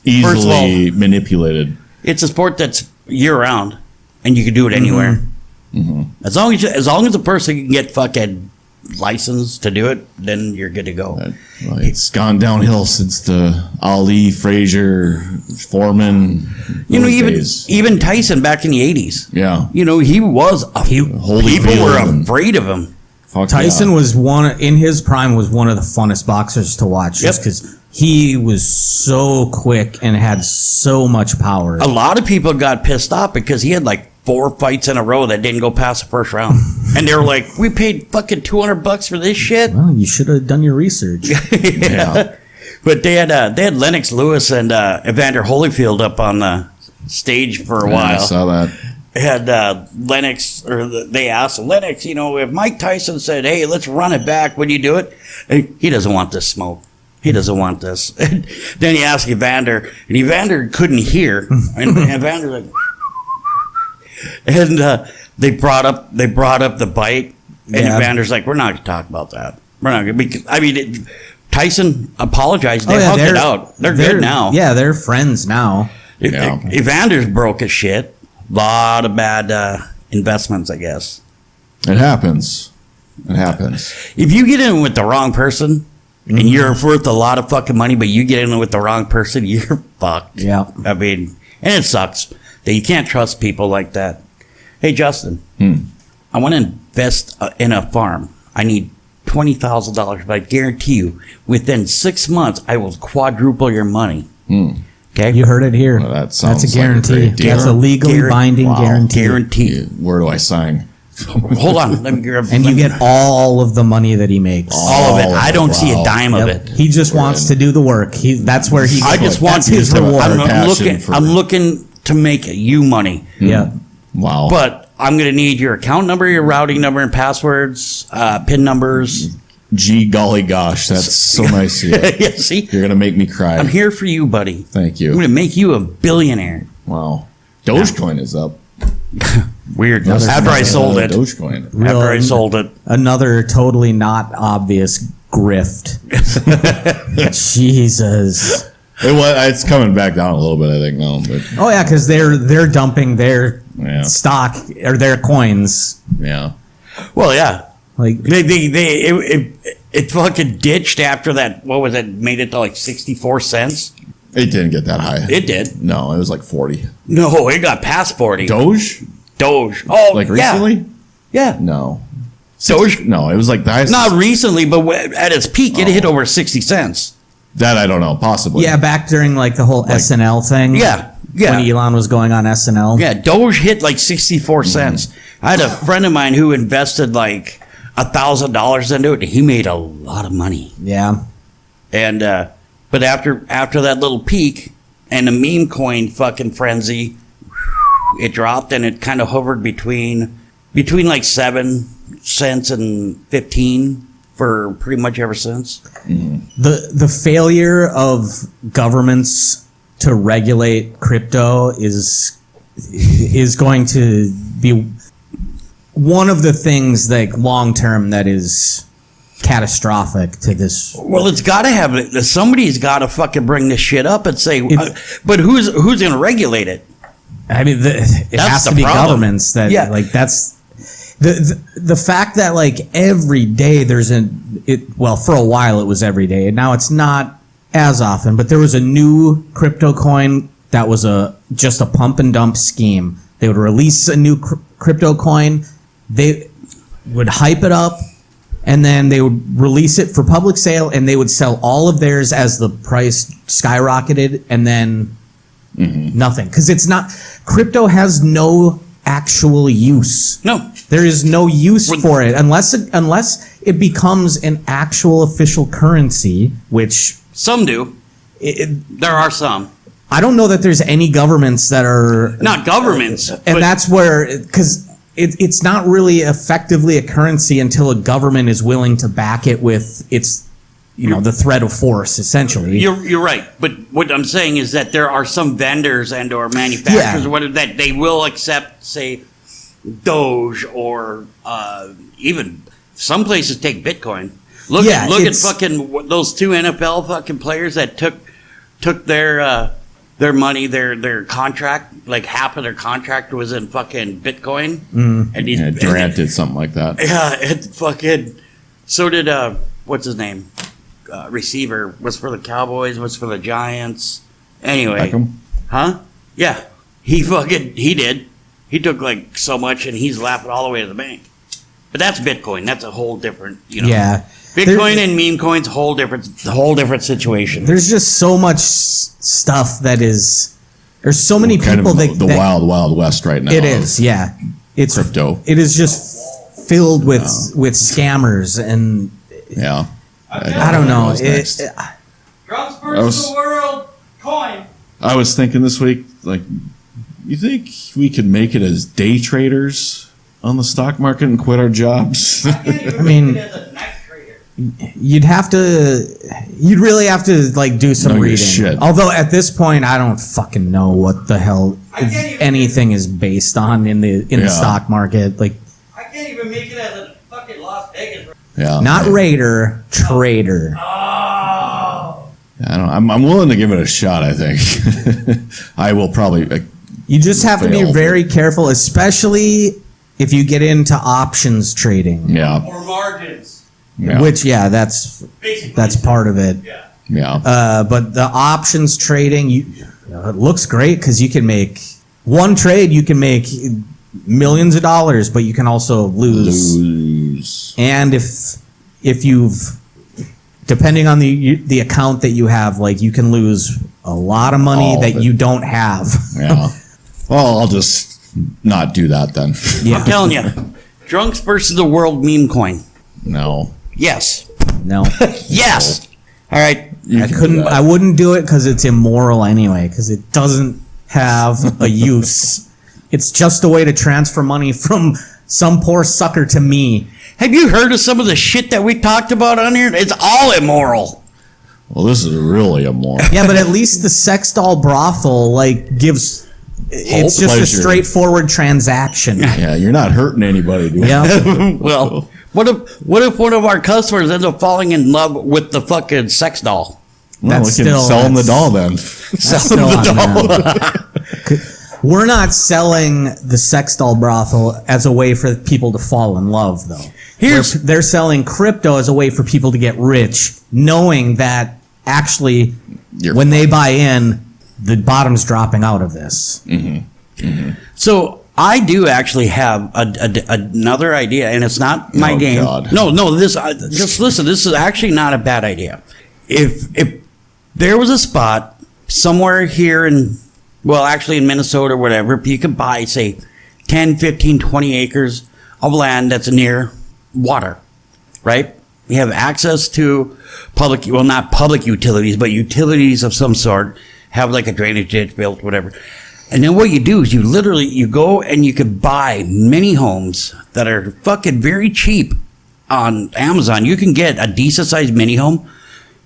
easily manipulated. It's a sport that's year round, and you can do it anywhere. Mm-hmm. As long as a person can get fucking licensed to do it, then you're good to go. It's gone downhill since the Ali, Frazier, Foreman. Even Tyson back in the 80s. Yeah. He was. People were afraid of him. Fuck Tyson yeah. was in his prime was one of the funnest boxers to watch, just because he was so quick and had so much power. A lot of people got pissed off because he had like 4 fights in a row that didn't go past the first round, and they were like, "We paid fucking $200 for this shit." Well, you should have done your research. Yeah. But they had Lennox Lewis and Evander Holyfield up on the stage for a while. I saw that. Had Lennox, they asked Lennox, if Mike Tyson said, "Hey, let's run it back, would you do it?" And he doesn't want this smoke. He doesn't want this. And then he asked Evander, and Evander couldn't hear, and Evander like, and they brought up the bite, and Evander's like, "We're not going to talk about that. We're not going to." I mean, Tyson apologized. They hugged it out. They're good now. Yeah, they're friends now. Yeah. Evander's broke as shit. Lot of bad investments, I guess. It happens. It happens. If you get in with the wrong person and you're worth a lot of fucking money, but you get in with the wrong person, you're fucked. Yeah. I mean, and it sucks that you can't trust people like that. Hey, Justin, I want to invest in a farm. I need $20,000, but I guarantee you, within 6 months, I will quadruple your money. Okay? You heard it here. Well, that That's sounds a like a guarantee. great deal. That's a legally binding guarantee. Guarantee. Where do I sign? Hold on. Let me grab. And you get all of the money that he makes. all of it. I don't see a Wow. dime of Yep. it. He just wants to do the work. That's where he. I just want that's to. his reward. I'm looking to make you money, Yeah. Wow. but I'm going to need your account number, your routing number, and passwords, PIN numbers. Gee golly gosh, that's so nice of you. Yeah, see, You're going to make me cry. I'm here for you, buddy. Thank I'm going you. to make you a billionaire. Wow. Dogecoin is up. Weird. After I sold it. Dogecoin. After I sold it. Another totally not obvious grift. Jesus. It's coming back down a little bit, I think, now. But Oh yeah, because they're dumping their Yeah. stock or their coins. yeah. Well, yeah. Like It fucking ditched after that. What was it? Made it to like 64 cents. It didn't get that high. It did. No, it was like 40. No, it got past 40. Doge? Doge. Oh, Like yeah. recently? Yeah. No. Doge. No, it was like the highest. Not recently, but at its peak, it hit over 60 cents. That I don't know. Possibly. yeah, back during like the whole SNL thing. Yeah. Yeah. When Elon was going on SNL. Yeah, Doge hit like 64 cents. I had a friend of mine who invested like $1,000 into it, and he made a lot of money. Yeah. And but after that little peak and the meme coin fucking frenzy, it dropped and it kind of hovered between like 7 cents and 15 for pretty much ever since. The failure of governments to regulate crypto is going to be one of the things like long term that is catastrophic to this. Well, it's got to have it. Somebody's got to fucking bring this shit up and say, but who's going to regulate it? I mean, it has the to be problem. governments that like that's the fact that like every day there's well, for a while it was every day, and now it's not as often, but there was a new crypto coin that was just a pump and dump scheme. They would release a new crypto coin, they would hype it up, and then they would release it for public sale, and they would sell all of theirs as the price skyrocketed, and then nothing. Because it's not, crypto has no actual use. No. There is no use for it unless it becomes an actual official currency, which Some do. There are some. I don't know that there's any governments that are Not governments. and that's where, because it's not really effectively a currency until a government is willing to back it with its, the threat of force, essentially. You're right, but what I'm saying is that there are some vendors and or manufacturers or whatever that they will accept, say, Doge or even some places take Bitcoin. Look at fucking those 2 NFL fucking players that took their money, their contract, like half of their contract was in fucking Bitcoin. And Durant did something like that. Yeah, it fucking. So did what's his name? Receiver was for the Cowboys, was for the Giants. Anyway, Beckham? huh? Yeah, he did. He took like so much, and he's laughing all the way to the bank. But that's Bitcoin. That's a whole different, you know. Yeah. Bitcoin and meme coins, whole different situation. There's just so much stuff that is. There's so many kind people of the wild west right now. It is, yeah. It's crypto. It is just filled with scammers and Yeah. I don't know. Trump's versus the world coin. I was thinking this week, like, you think we could make it as day traders on the stock market and quit our jobs? I mean, you'd really have to like do some Know your reading. shit. Although at this point, I don't fucking know what the hell anything is based on in the stock market. Like, I can't even make it as a fucking Las Vegas. Yeah. not raider, trader. I don't. I'm willing to give it a shot. I think I will probably. You just have to be fail. very careful, especially if you get into options trading. Yeah. Or margins. Yeah. Which, that's part of it. Yeah. But the options trading, it looks great because you can make one trade. You can make millions of dollars, but you can also lose. And if you've, depending on the account that you have, like you can lose a lot of money that you don't have. Yeah. Well, I'll just not do that then. I'm telling you, drunks versus the world meme coin. No. Yes. No. Yes. All right. I wouldn't do it because it's immoral anyway, because it doesn't have a use. It's just a way to transfer money from some poor sucker to me. Have you heard of some of the shit that we talked about on here? It's all immoral. Well, this is really immoral. Yeah, but at least the sex doll brothal gives. It's just pleasure. a straightforward transaction. Yeah, you're not hurting anybody, dude. Yeah. Well, what if one of our customers ends up falling in love with the fucking sex doll? Well, we can sell them the doll then. Sell the doll. We're not selling the sex doll brothel as a way for people to fall in love, though. They're selling crypto as a way for people to get rich, knowing that actually when they buy in, the bottom's dropping out of this. Mm-hmm. Mm-hmm. So I do actually have another idea, and it's not my game. God. No, just listen. This is actually not a bad idea. If there was a spot somewhere here actually in Minnesota or whatever, you could buy, say, 10, 15, 20 acres of land that's near water, right? You have access to not public utilities, but utilities of some sort, have like a drainage ditch built, whatever. And then what you do is you go and you could buy mini homes that are fucking very cheap on Amazon. You can get a decent sized mini home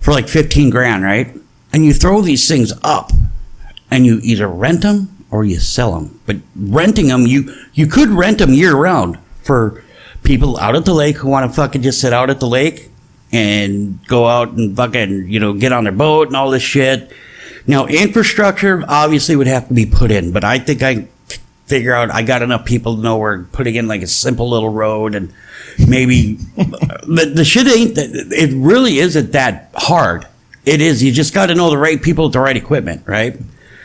for like 15 grand, right? And you throw these things up and you either rent them or you sell them. But renting them, you could rent them year round for people out at the lake who want to fucking just sit out at the lake and go out and fucking, get on their boat and all this shit. Now, infrastructure obviously would have to be put in, but I think I figure out I got enough people to know we're putting in like a simple little road and maybe the shit it really isn't that hard. It is. You just got to know the right people with the right equipment, right?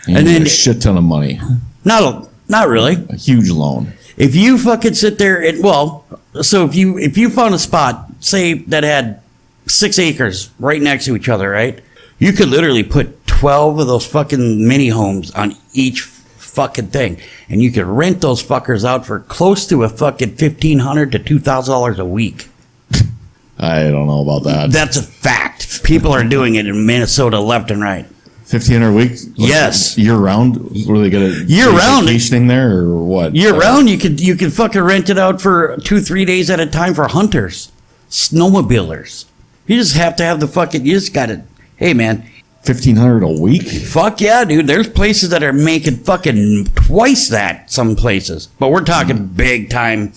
And then a shit ton of money. Not really. A huge loan. If you fucking sit there so if you found a spot, say that had 6 acres right next to each other, right? You could literally put 12 of those fucking mini homes on each fucking thing. And you could rent those fuckers out for close to a fucking $1,500 to $2,000 a week. I don't know about that. That's a fact. People are doing it in Minnesota left and right. 1,500 a week? Yes. Year round? Were they going to year round vacationing there or what? Year round, you could fucking rent it out for 2-3 days at a time for hunters, snowmobilers. You just have to have you just got to, hey man. 1,500 a week? Fuck yeah, dude. There's places that are making fucking twice that, some places. But we're talking big time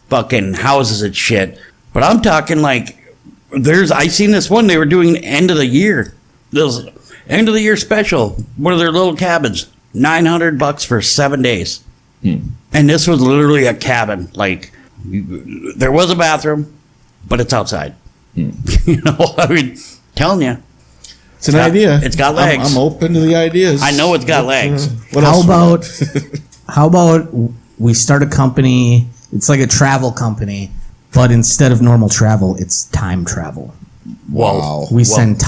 fucking houses and shit. But I'm talking I seen this one, they were doing end of the year. This end of the year special. One of their little cabins. $900 for 7 days. And this was literally a cabin. There was a bathroom, but it's outside. I mean, telling you. It's an idea. It's got legs. I'm open to the ideas. I know it's got legs. How about we start a company? It's like a travel company, But instead of normal travel, it's time travel. Wow. We send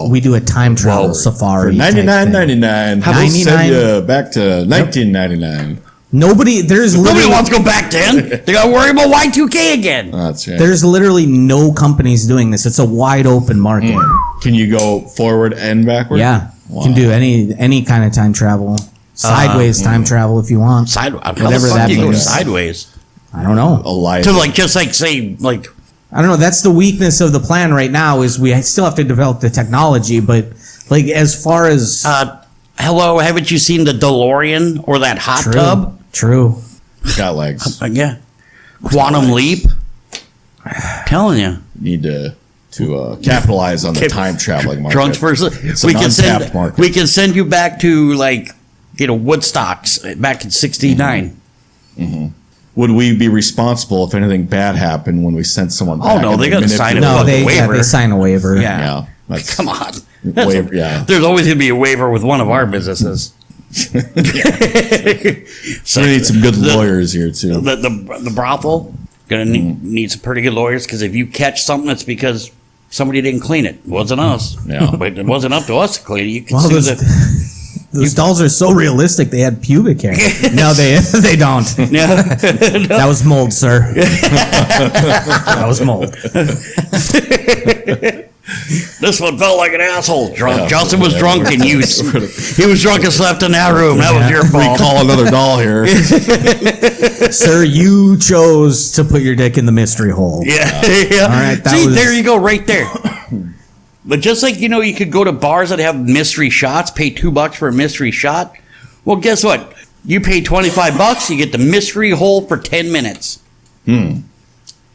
we do a time travel safari. For $99.99. How We'll about send you back to 1999. Nobody wants to go back then. They got to worry about Y2K again. That's right. There's literally no companies doing this. It's a wide open market. Can you go forward and backward? Yeah. Wow. You can do any kind of time travel. Sideways time travel if you want. Whatever that means. Go sideways. I don't know. Alive. To say I don't know. That's the weakness of the plan right now is we still have to develop the technology, but like as far as hello, haven't you seen the DeLorean or that hot tub? True. Got legs. Yeah. Quantum leap. Telling you. Need to capitalize on the time traveling market. Drunks versus It's an untapped market. We can send you back to Woodstocks back in '69. Would we be responsible if anything bad happened when we sent someone back? Oh, no, they gotta sign manipulate- waiver. they sign a waiver. Yeah. That's- Come on. Waiver, yeah. There's always going to be a waiver with one of our businesses. So we need some good lawyers here too. The brothel going to need some pretty good lawyers because if you catch something, it's because somebody didn't clean it. It wasn't us. Yeah. But it wasn't up to us to clean it. You can Well, sue those dolls are so realistic. They had pubic hair. No, they don't. That was mold, sir. That was mold. This one felt like an asshole. Drunk. Yeah. Justin was drunk and he was drunk and slept in that room. That was your fault. Recall another doll here. Sir, you chose to put your dick in the mystery hole. Yeah. Yeah. All right, See, there you go, right there. But just like, you could go to bars that have mystery shots, pay $2 for a mystery shot. Well, guess what? You pay $25, you get the mystery hole for 10 minutes.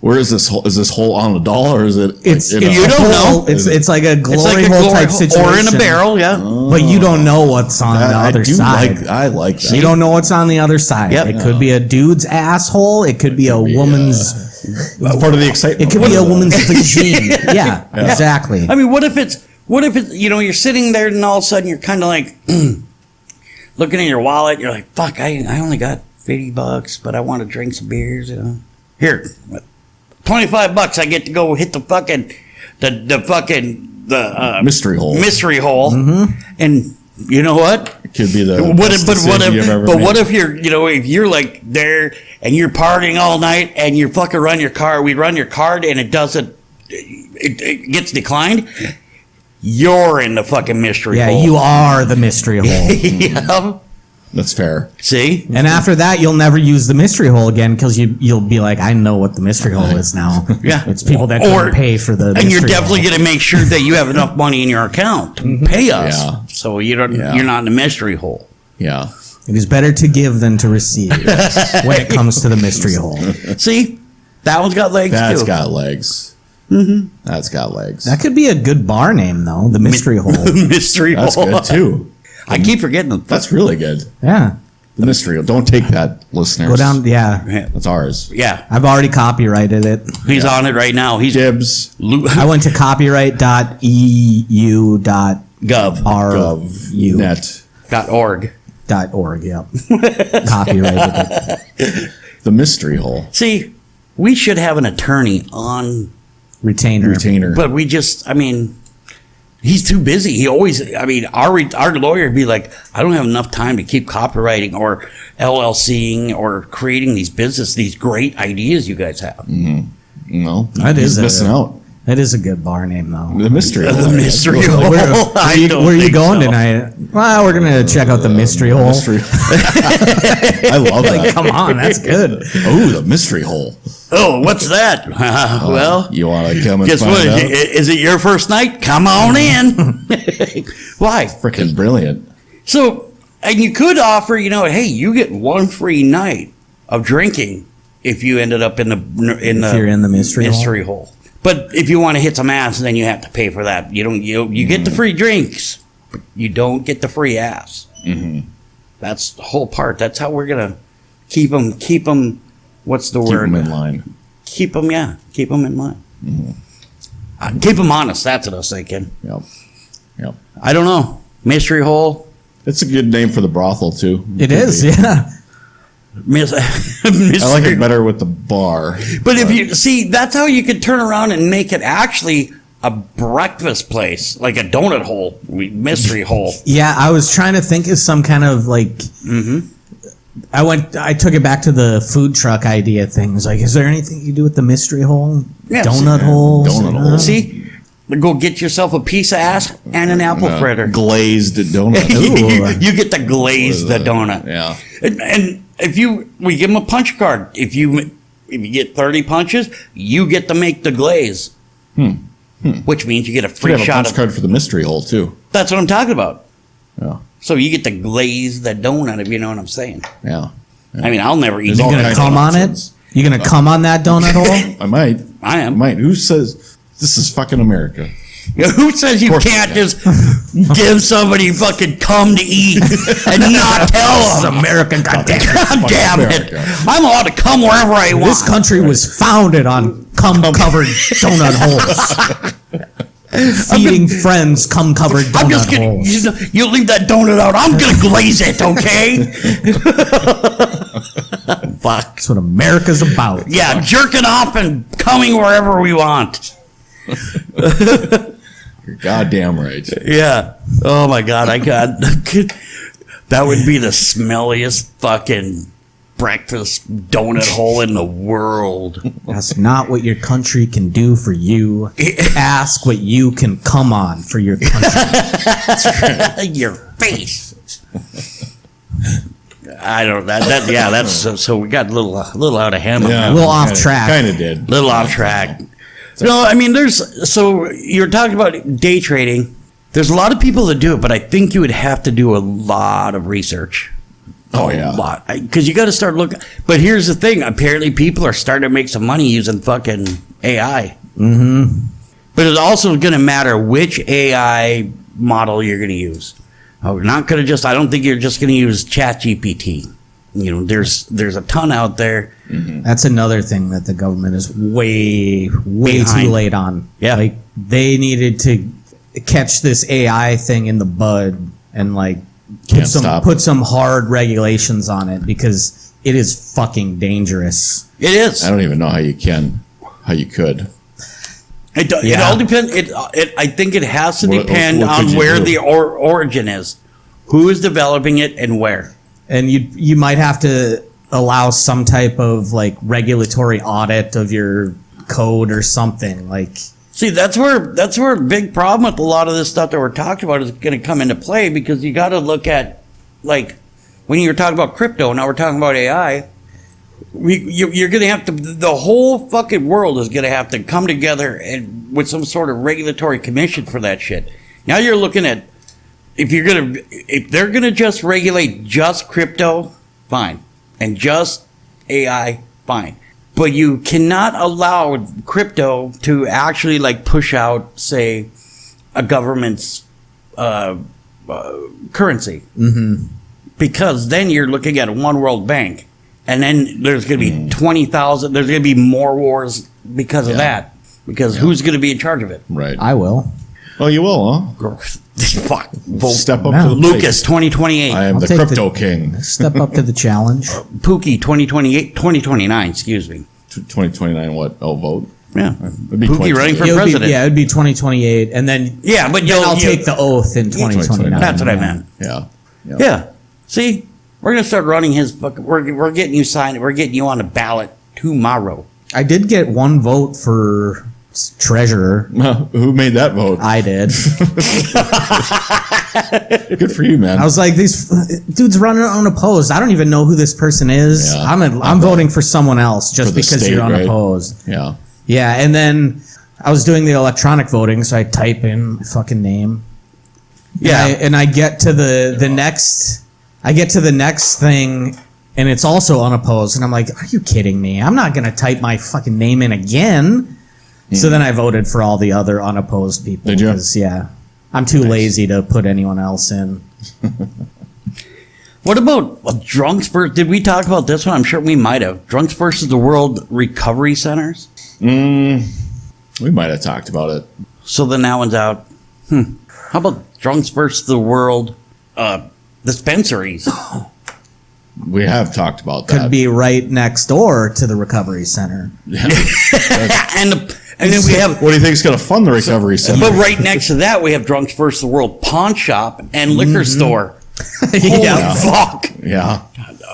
Where is this hole? Is this hole on the doll or is it? It's You don't know. It's like a glory It's like a hole type glory situation. or in a barrel, yeah. But you don't know what's on the other side. I like that. You don't know what's on the other side. Yep. It could be a dude's asshole. It could be a woman's. That's part of the excitement. It could be a woman's vagina. Yeah, exactly. I mean, what if it's you're sitting there and all of a sudden you're kind of like looking at your wallet. You're like, fuck, I only got $50, but I want to drink some beers. Here, $25. I get to go hit the fucking the mystery hole. Mystery hole, and you know what? It could be the What best if, decision you've ever made. what if you're, if you're like there and you're partying all night and you fucking run your car, we run your card and it doesn't, it gets declined. You're in the fucking mystery hole. Yeah, you are the mystery hole. Yeah. That's fair. See? And after that, you'll never use the mystery hole again because you'll be like, I know what the mystery hole is now. Yeah. It's people that couldn't pay for the and you're mystery definitely hole. going to make sure that you have enough money in your account to pay us. Yeah. So you're not in the mystery hole. Yeah. It is better to give than to receive when it comes to the mystery hole. See? That one's got legs That's too. got legs. Mm-hmm. That's got legs. That could be a good bar name, though. The mystery hole. mystery That's hole. good too. I keep forgetting them. That's really good. Yeah. The mystery hole. Don't take that, listeners. Go down. Yeah. That's ours. Yeah. I've already copyrighted it. He's on it right now. He's Dibs. I went to copyright.eu.ru. Net. .org. .org, yep. Copyrighted it. The mystery hole. See, we should have an attorney on, Retainer. but we just, he's too busy. He always, our lawyer would be like, I don't have enough time to keep copywriting or LLCing or creating these great ideas you guys have. No. That he's is missing out. That is a good bar name, though. The mystery hole. The mystery hole. Where I don't are you think going so. tonight? Well, we're going to check out the mystery hole. Mystery. I love that. Come on, that's good. Oh, the mystery hole. Oh, what's that? Well, You want to come and guess find what? out? Is it your first night? Come on in. Why? Freaking brilliant. So, and you could offer, hey, you get one free night of drinking if you ended up in the If you're in the mystery hole. But if you want to hit some ass, then you have to pay for that. You get the free drinks, but you don't get the free ass. Mm-hmm. That's the whole part. That's how we're gonna keep them. What's the Keep word? them in line. Keep them in line. Mm-hmm. Keep them honest. That's what I was thinking. Yep. I don't know. Mystery hole. It's a good name for the brothel, too. It is, yeah. I like it better with the bar. But if you see, that's how you could turn around and make it actually a breakfast place, like a donut hole, mystery hole. Yeah, I was trying to think of some kind of like. I took it back to the food truck idea things. Like, is there anything you do with the mystery hole? Yeah, donut hole. Donut hole. See, go get yourself a piece of ass and an apple fritter. Glazed donut. You get to glaze the donut. Yeah. And if we give them a punch card. If you get 30 punches, you get to make the glaze. Which means you get a free You have a shot punch card for the mystery hole too. That's what I'm talking about. Yeah. So you get to glaze the donut, if you know what I'm saying. Yeah. I mean, I'll never eat There's all You donut. gonna kinds of come on it? options. You gonna come on that donut hole? I might. I am. Who says this is fucking America? Who says you course can't you just give somebody fucking cum to eat and not tell them? American, goddamn. God damn it. America. I'm allowed to come wherever I want. This country was founded on cum-covered donut holes. Feeding friends cum-covered donut I'm just kidding. holes. You leave that donut out. I'm going to glaze it, okay? Fuck. That's what America's about. Yeah, jerking off and coming wherever we want. You're goddamn right. Yeah. Oh, my God. That would be the smelliest fucking breakfast donut hole in the world. That's not what your country can do for you. Ask what you can come on for your country. Your face. I don't. Yeah. That's so. We got a little out of hand. On that. A little off track. Kind of did. Little off track. No, I mean, so you're talking about day trading. There's a lot of people that do it, but I think you would have to do a lot of research. Oh yeah. A lot. Because you got to start looking. But here's the thing. Apparently, people are starting to make some money using fucking AI. Mm-hmm. But it's also going to matter which AI model you're going to use. We're not going to just. I don't think you're just going to use ChatGPT. You know, there's a ton out there. Mm-hmm. That's another thing that the government is way Behind. too late on. Yeah. Like, they needed to catch this AI thing in the bud and, like, Can't stop. put some hard regulations on it because it is fucking dangerous. It is. I don't even know how you could. It all depends. I think it has to What depend could on you where do? the origin is, who is developing it, and where. And you might have to allow some type of, like, regulatory audit of your code or something. Like, See, that's where a big problem with a lot of this stuff that we're talking about is going to come into play, because you got to look at, like, when you were talking about crypto, now we're talking about AI. You're going to have to, the whole fucking world is going to have to come together and with some sort of regulatory commission for that shit. Now you're looking at, if they're going to just regulate just crypto, fine, and just AI, fine. But you cannot allow crypto to actually, like, push out, say, a government's currency. Mm-hmm. Because then you're looking at a one world bank. And then there's going to be 20,000. There's going to be more wars because of that. Because who's going to be in charge of it? Right. I will. Oh, you will, huh? Fuck. Step up No. to the Lucas, 2028. I am I'll the take crypto king. Step up to the challenge. Pookie, 2029, excuse me. 2029, what? Oh, vote? Yeah. It'd be Pookie running for 2028. president. It'd be 2028, and then Yeah, but I'll take the oath in 2029. That's what I meant. Yeah. Yeah. See, we're going to start running his fucking. We're getting you signed. We're getting you on a ballot tomorrow. I did get one vote for treasurer. Who made that vote? I did. Good for you, man. I was like, these dudes running unopposed. I don't even know who this person is. Yeah. I'm voting for someone else just For the because state, you're right? unopposed. Yeah. Yeah, and then I was doing the electronic voting, so I type in my fucking name. Yeah. And I get to the next. I get to the next thing, and it's also unopposed, and I'm like, are you kidding me? I'm not gonna type my fucking name in again. So then I voted for all the other unopposed people. Did you? Because, yeah, I'm too lazy to put anyone else in. What about drunks versus? Did we talk about this one? I'm sure we might have. Drunks versus the World Recovery Centers. We might have talked about it. So then that one's out. How about drunks versus the World dispensaries? We have talked about that. could be right next door to the recovery center. Yeah. And then we have, What do you think is going to fund the recovery center? but right next to that, we have Drunks versus the World pawn shop and liquor store. Yeah. Holy fuck. Yeah.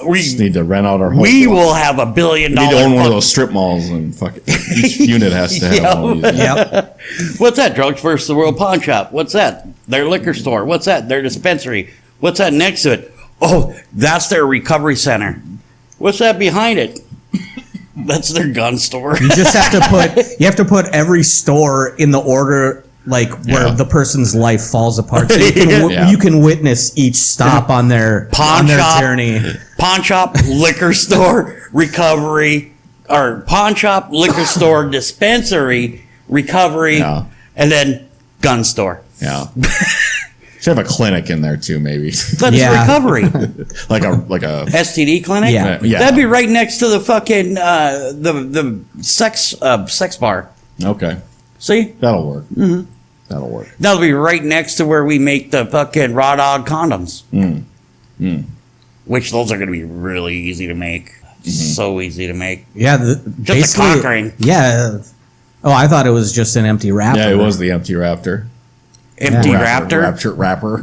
We, Just need to rent out our whole we block. will have $1 billion. We need to own one of those strip malls and fuck it. Each unit has to have one of these. Yep. What's that? Drunks versus the World pawn shop. What's that? Their liquor store. What's that? Their dispensary. What's that next to it? Oh, that's their recovery center. What's that behind it? That's their gun store. You just have to put every store in the order like where the person's life falls apart. So you can witness each stop on their Pawn shop, journey. Pawn shop, liquor store, recovery, or pawn shop, liquor store, dispensary, recovery, Yeah. and then gun store. Yeah. Should have a clinic in there too, maybe. That's Yeah. recovery. like a STD clinic? Yeah. Yeah. That'd be right next to the fucking, the sex bar. Okay. See? That'll work. Mm-hmm. That'll work. That'll be right next to where we make the fucking raw dog condoms. Which those are going to be really easy to make. So easy to make. Yeah, Just a basically- cock ring. Yeah. Oh, I thought it was just an empty wrapper. Yeah, it was the empty Raptor. Empty Yeah. raptor. Rapper.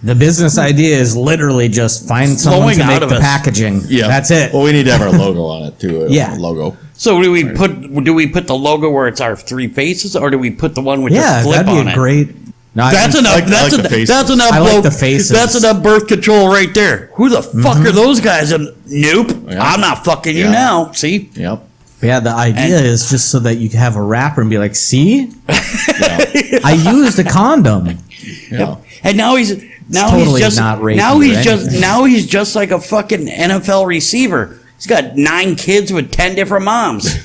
The business idea is literally just find someone Flowing to out make of the us. packaging. Yeah. That's it. Well, we need to have our logo on it too. Yeah. Logo. So do we put the logo where it's our three faces, or do we put the one with Yeah, the flip that'd be on a it? great. No, I That's think- enough. I like the faces. That's enough. I like bloke- the faces. That's enough birth control right there. Who the fuck are those guys? And nope, Yeah. I'm not fucking you Yeah. now. See, Yep. Yeah, the idea is just so that you can have a wrapper and be like, see, Yeah. I used a condom. Yeah. and now he's totally just not rapey now or he's just like a fucking NFL receiver. He's got 9 kids with 10 different moms.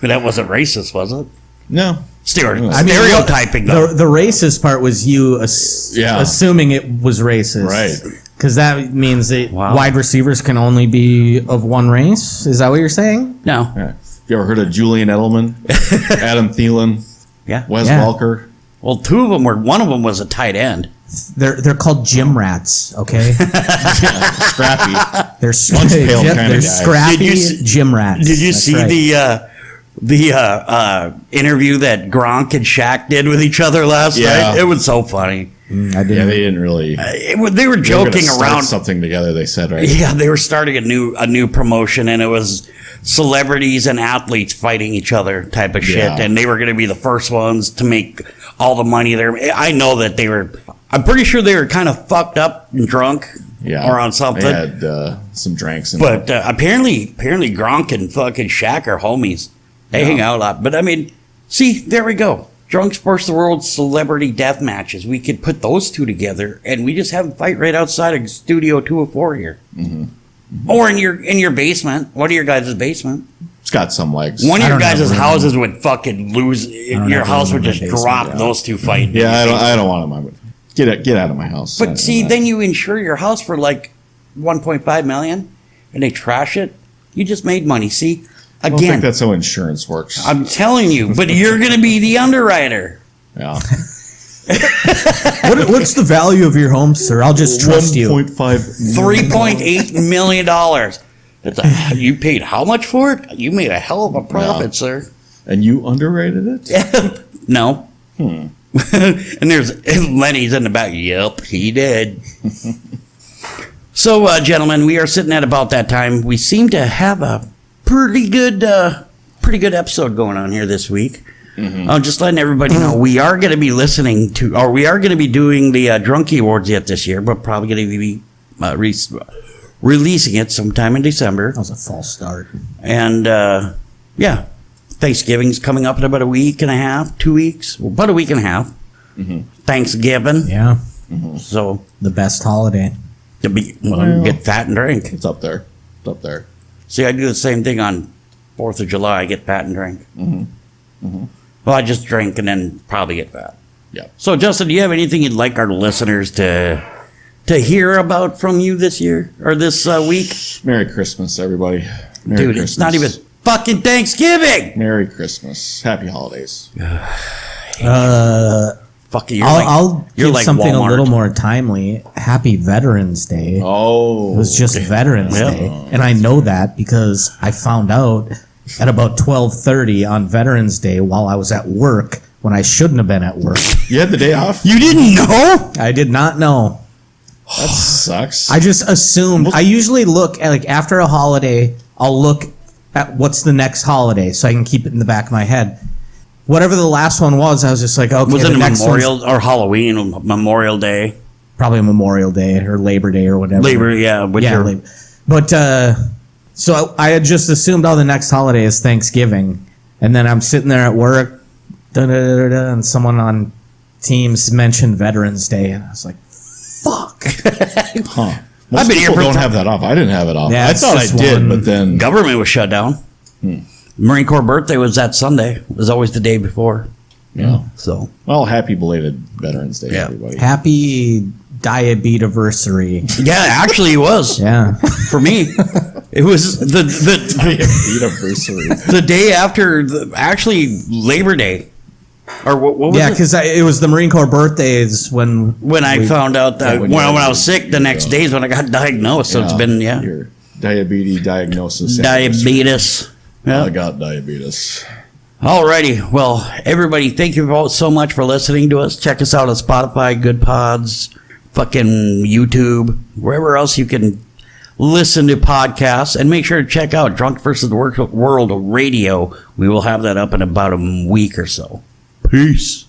But that wasn't racist, was it? No. Stereotyping, though. The racist part was you Yeah. assuming it was racist. Right. Because that means that Wow. wide receivers can only be of one race. Is that what you're saying? No. Yeah. You ever heard of Julian Edelman, Adam Thielen, Yeah. Wes Yeah. Welker? Well, 2 of them were. One of them was a tight end. They're called gym rats. Okay, Scrappy. they're pale kinda they're guys. scrappy Did you see- gym rats. Did you That's see right. the interview that Gronk and Shaq did with each other last Yeah. night? It was so funny. I Yeah, didn't. they didn't really. They were They were gonna joking start around. something together. They said, right? Yeah, they were starting a new promotion, and it was celebrities and athletes fighting each other type of shit. Yeah. And they were going to be the first ones to make all the money there. I know that they were. I'm pretty sure they were kind of fucked up and drunk, Yeah. or on something. They had some drinks. And But apparently Gronk and fucking Shaq are homies. They hang out a lot. But I mean, see, there we go. Drunks versus the World celebrity death matches. We could put those two together, and we just have them fight right outside of Studio 204 here, or in your basement. One of your guys' basement. it's got some legs. One of I your don't guys' have room. houses would fucking lose. don't Your have house room would in my just basement, drop yeah. those two fighting. Yeah, I don't want them. Get out of my house. But see, then you insure your house for like 1.5 million, and they trash it. You just made money. See, I don't again, think that's how insurance works. I'm telling you. But you're going to be the underwriter. Yeah. What's the value of your home, sir? I'll just trust you. 1.5. $3.8 million. You paid how much for it? You made a hell of a profit, sir. And you underrated it? No. And there's Lenny's in the back. Yep, he did. So, gentlemen, we are sitting at about that time. We seem to have a pretty good episode going on here this week. I'm just letting everybody know we are going to be listening to, or we are going to be doing the Drunkie Awards yet this year, but probably going to be releasing it sometime in December. That was a false start. And yeah, Thanksgiving's coming up in about a week and a half, 2 weeks, well, about a week and a half. Thanksgiving. Yeah, So the best holiday. to get fat and drink. It's up there. It's up there. See, I do the same thing on 4th of July. I get fat and drink. Well, I just drink and then probably get fat. Yeah. So, Justin, do you have anything you'd like our listeners to hear about from you this year or this week? Merry Christmas, everybody. Merry Dude, Christmas. it's not even fucking Thanksgiving. Merry Christmas. Happy holidays. Fuck you're I'll you're give like something Walmart. a little more timely. Happy Veterans Day. Oh. It was just Veterans Yeah. Day, and I know that because I found out at about 12:30 on Veterans Day while I was at work when I shouldn't have been at work. You had the day off? You didn't know? I did not know. That sucks. I just assumed. I usually look at, like, after a holiday, I'll look at what's the next holiday so I can keep it in the back of my head. Whatever the last one was, I was just like, okay, Was the it a next Memorial or Halloween, Memorial Day? probably Memorial Day or Labor Day or whatever. Labor, yeah. Labor. But so I had just assumed, the next holiday is Thanksgiving, and then I'm sitting there at work, and someone on Teams mentioned Veterans Day, and I was like, "Fuck!" Huh. I've Most been here people for don't time. have that off. I didn't have it off. Yeah, I it's thought I just did, one- but then Government was shut down. Marine Corps birthday was that Sunday. It was always the day before. yeah. So Well, happy belated Veterans Day, Yeah. everybody. Happy diabetes-versary. yeah, actually it was Yeah. for me. It was the Anniversary. the day after actually Labor Day, or what was Yeah, it? because it was the Marine Corps birthdays when When I found out that when when you I had was sick, the next day is when I got diagnosed. So it's been Your diabetes diagnosis. diabetes. Yeah. I got diabetes. Alrighty. Well, everybody, thank you all so much for listening to us. Check us out on Spotify, Good Pods, fucking YouTube, wherever else you can listen to podcasts. And make sure to check out Drunk versus the World Radio. We will have that up in about a week or so. Peace.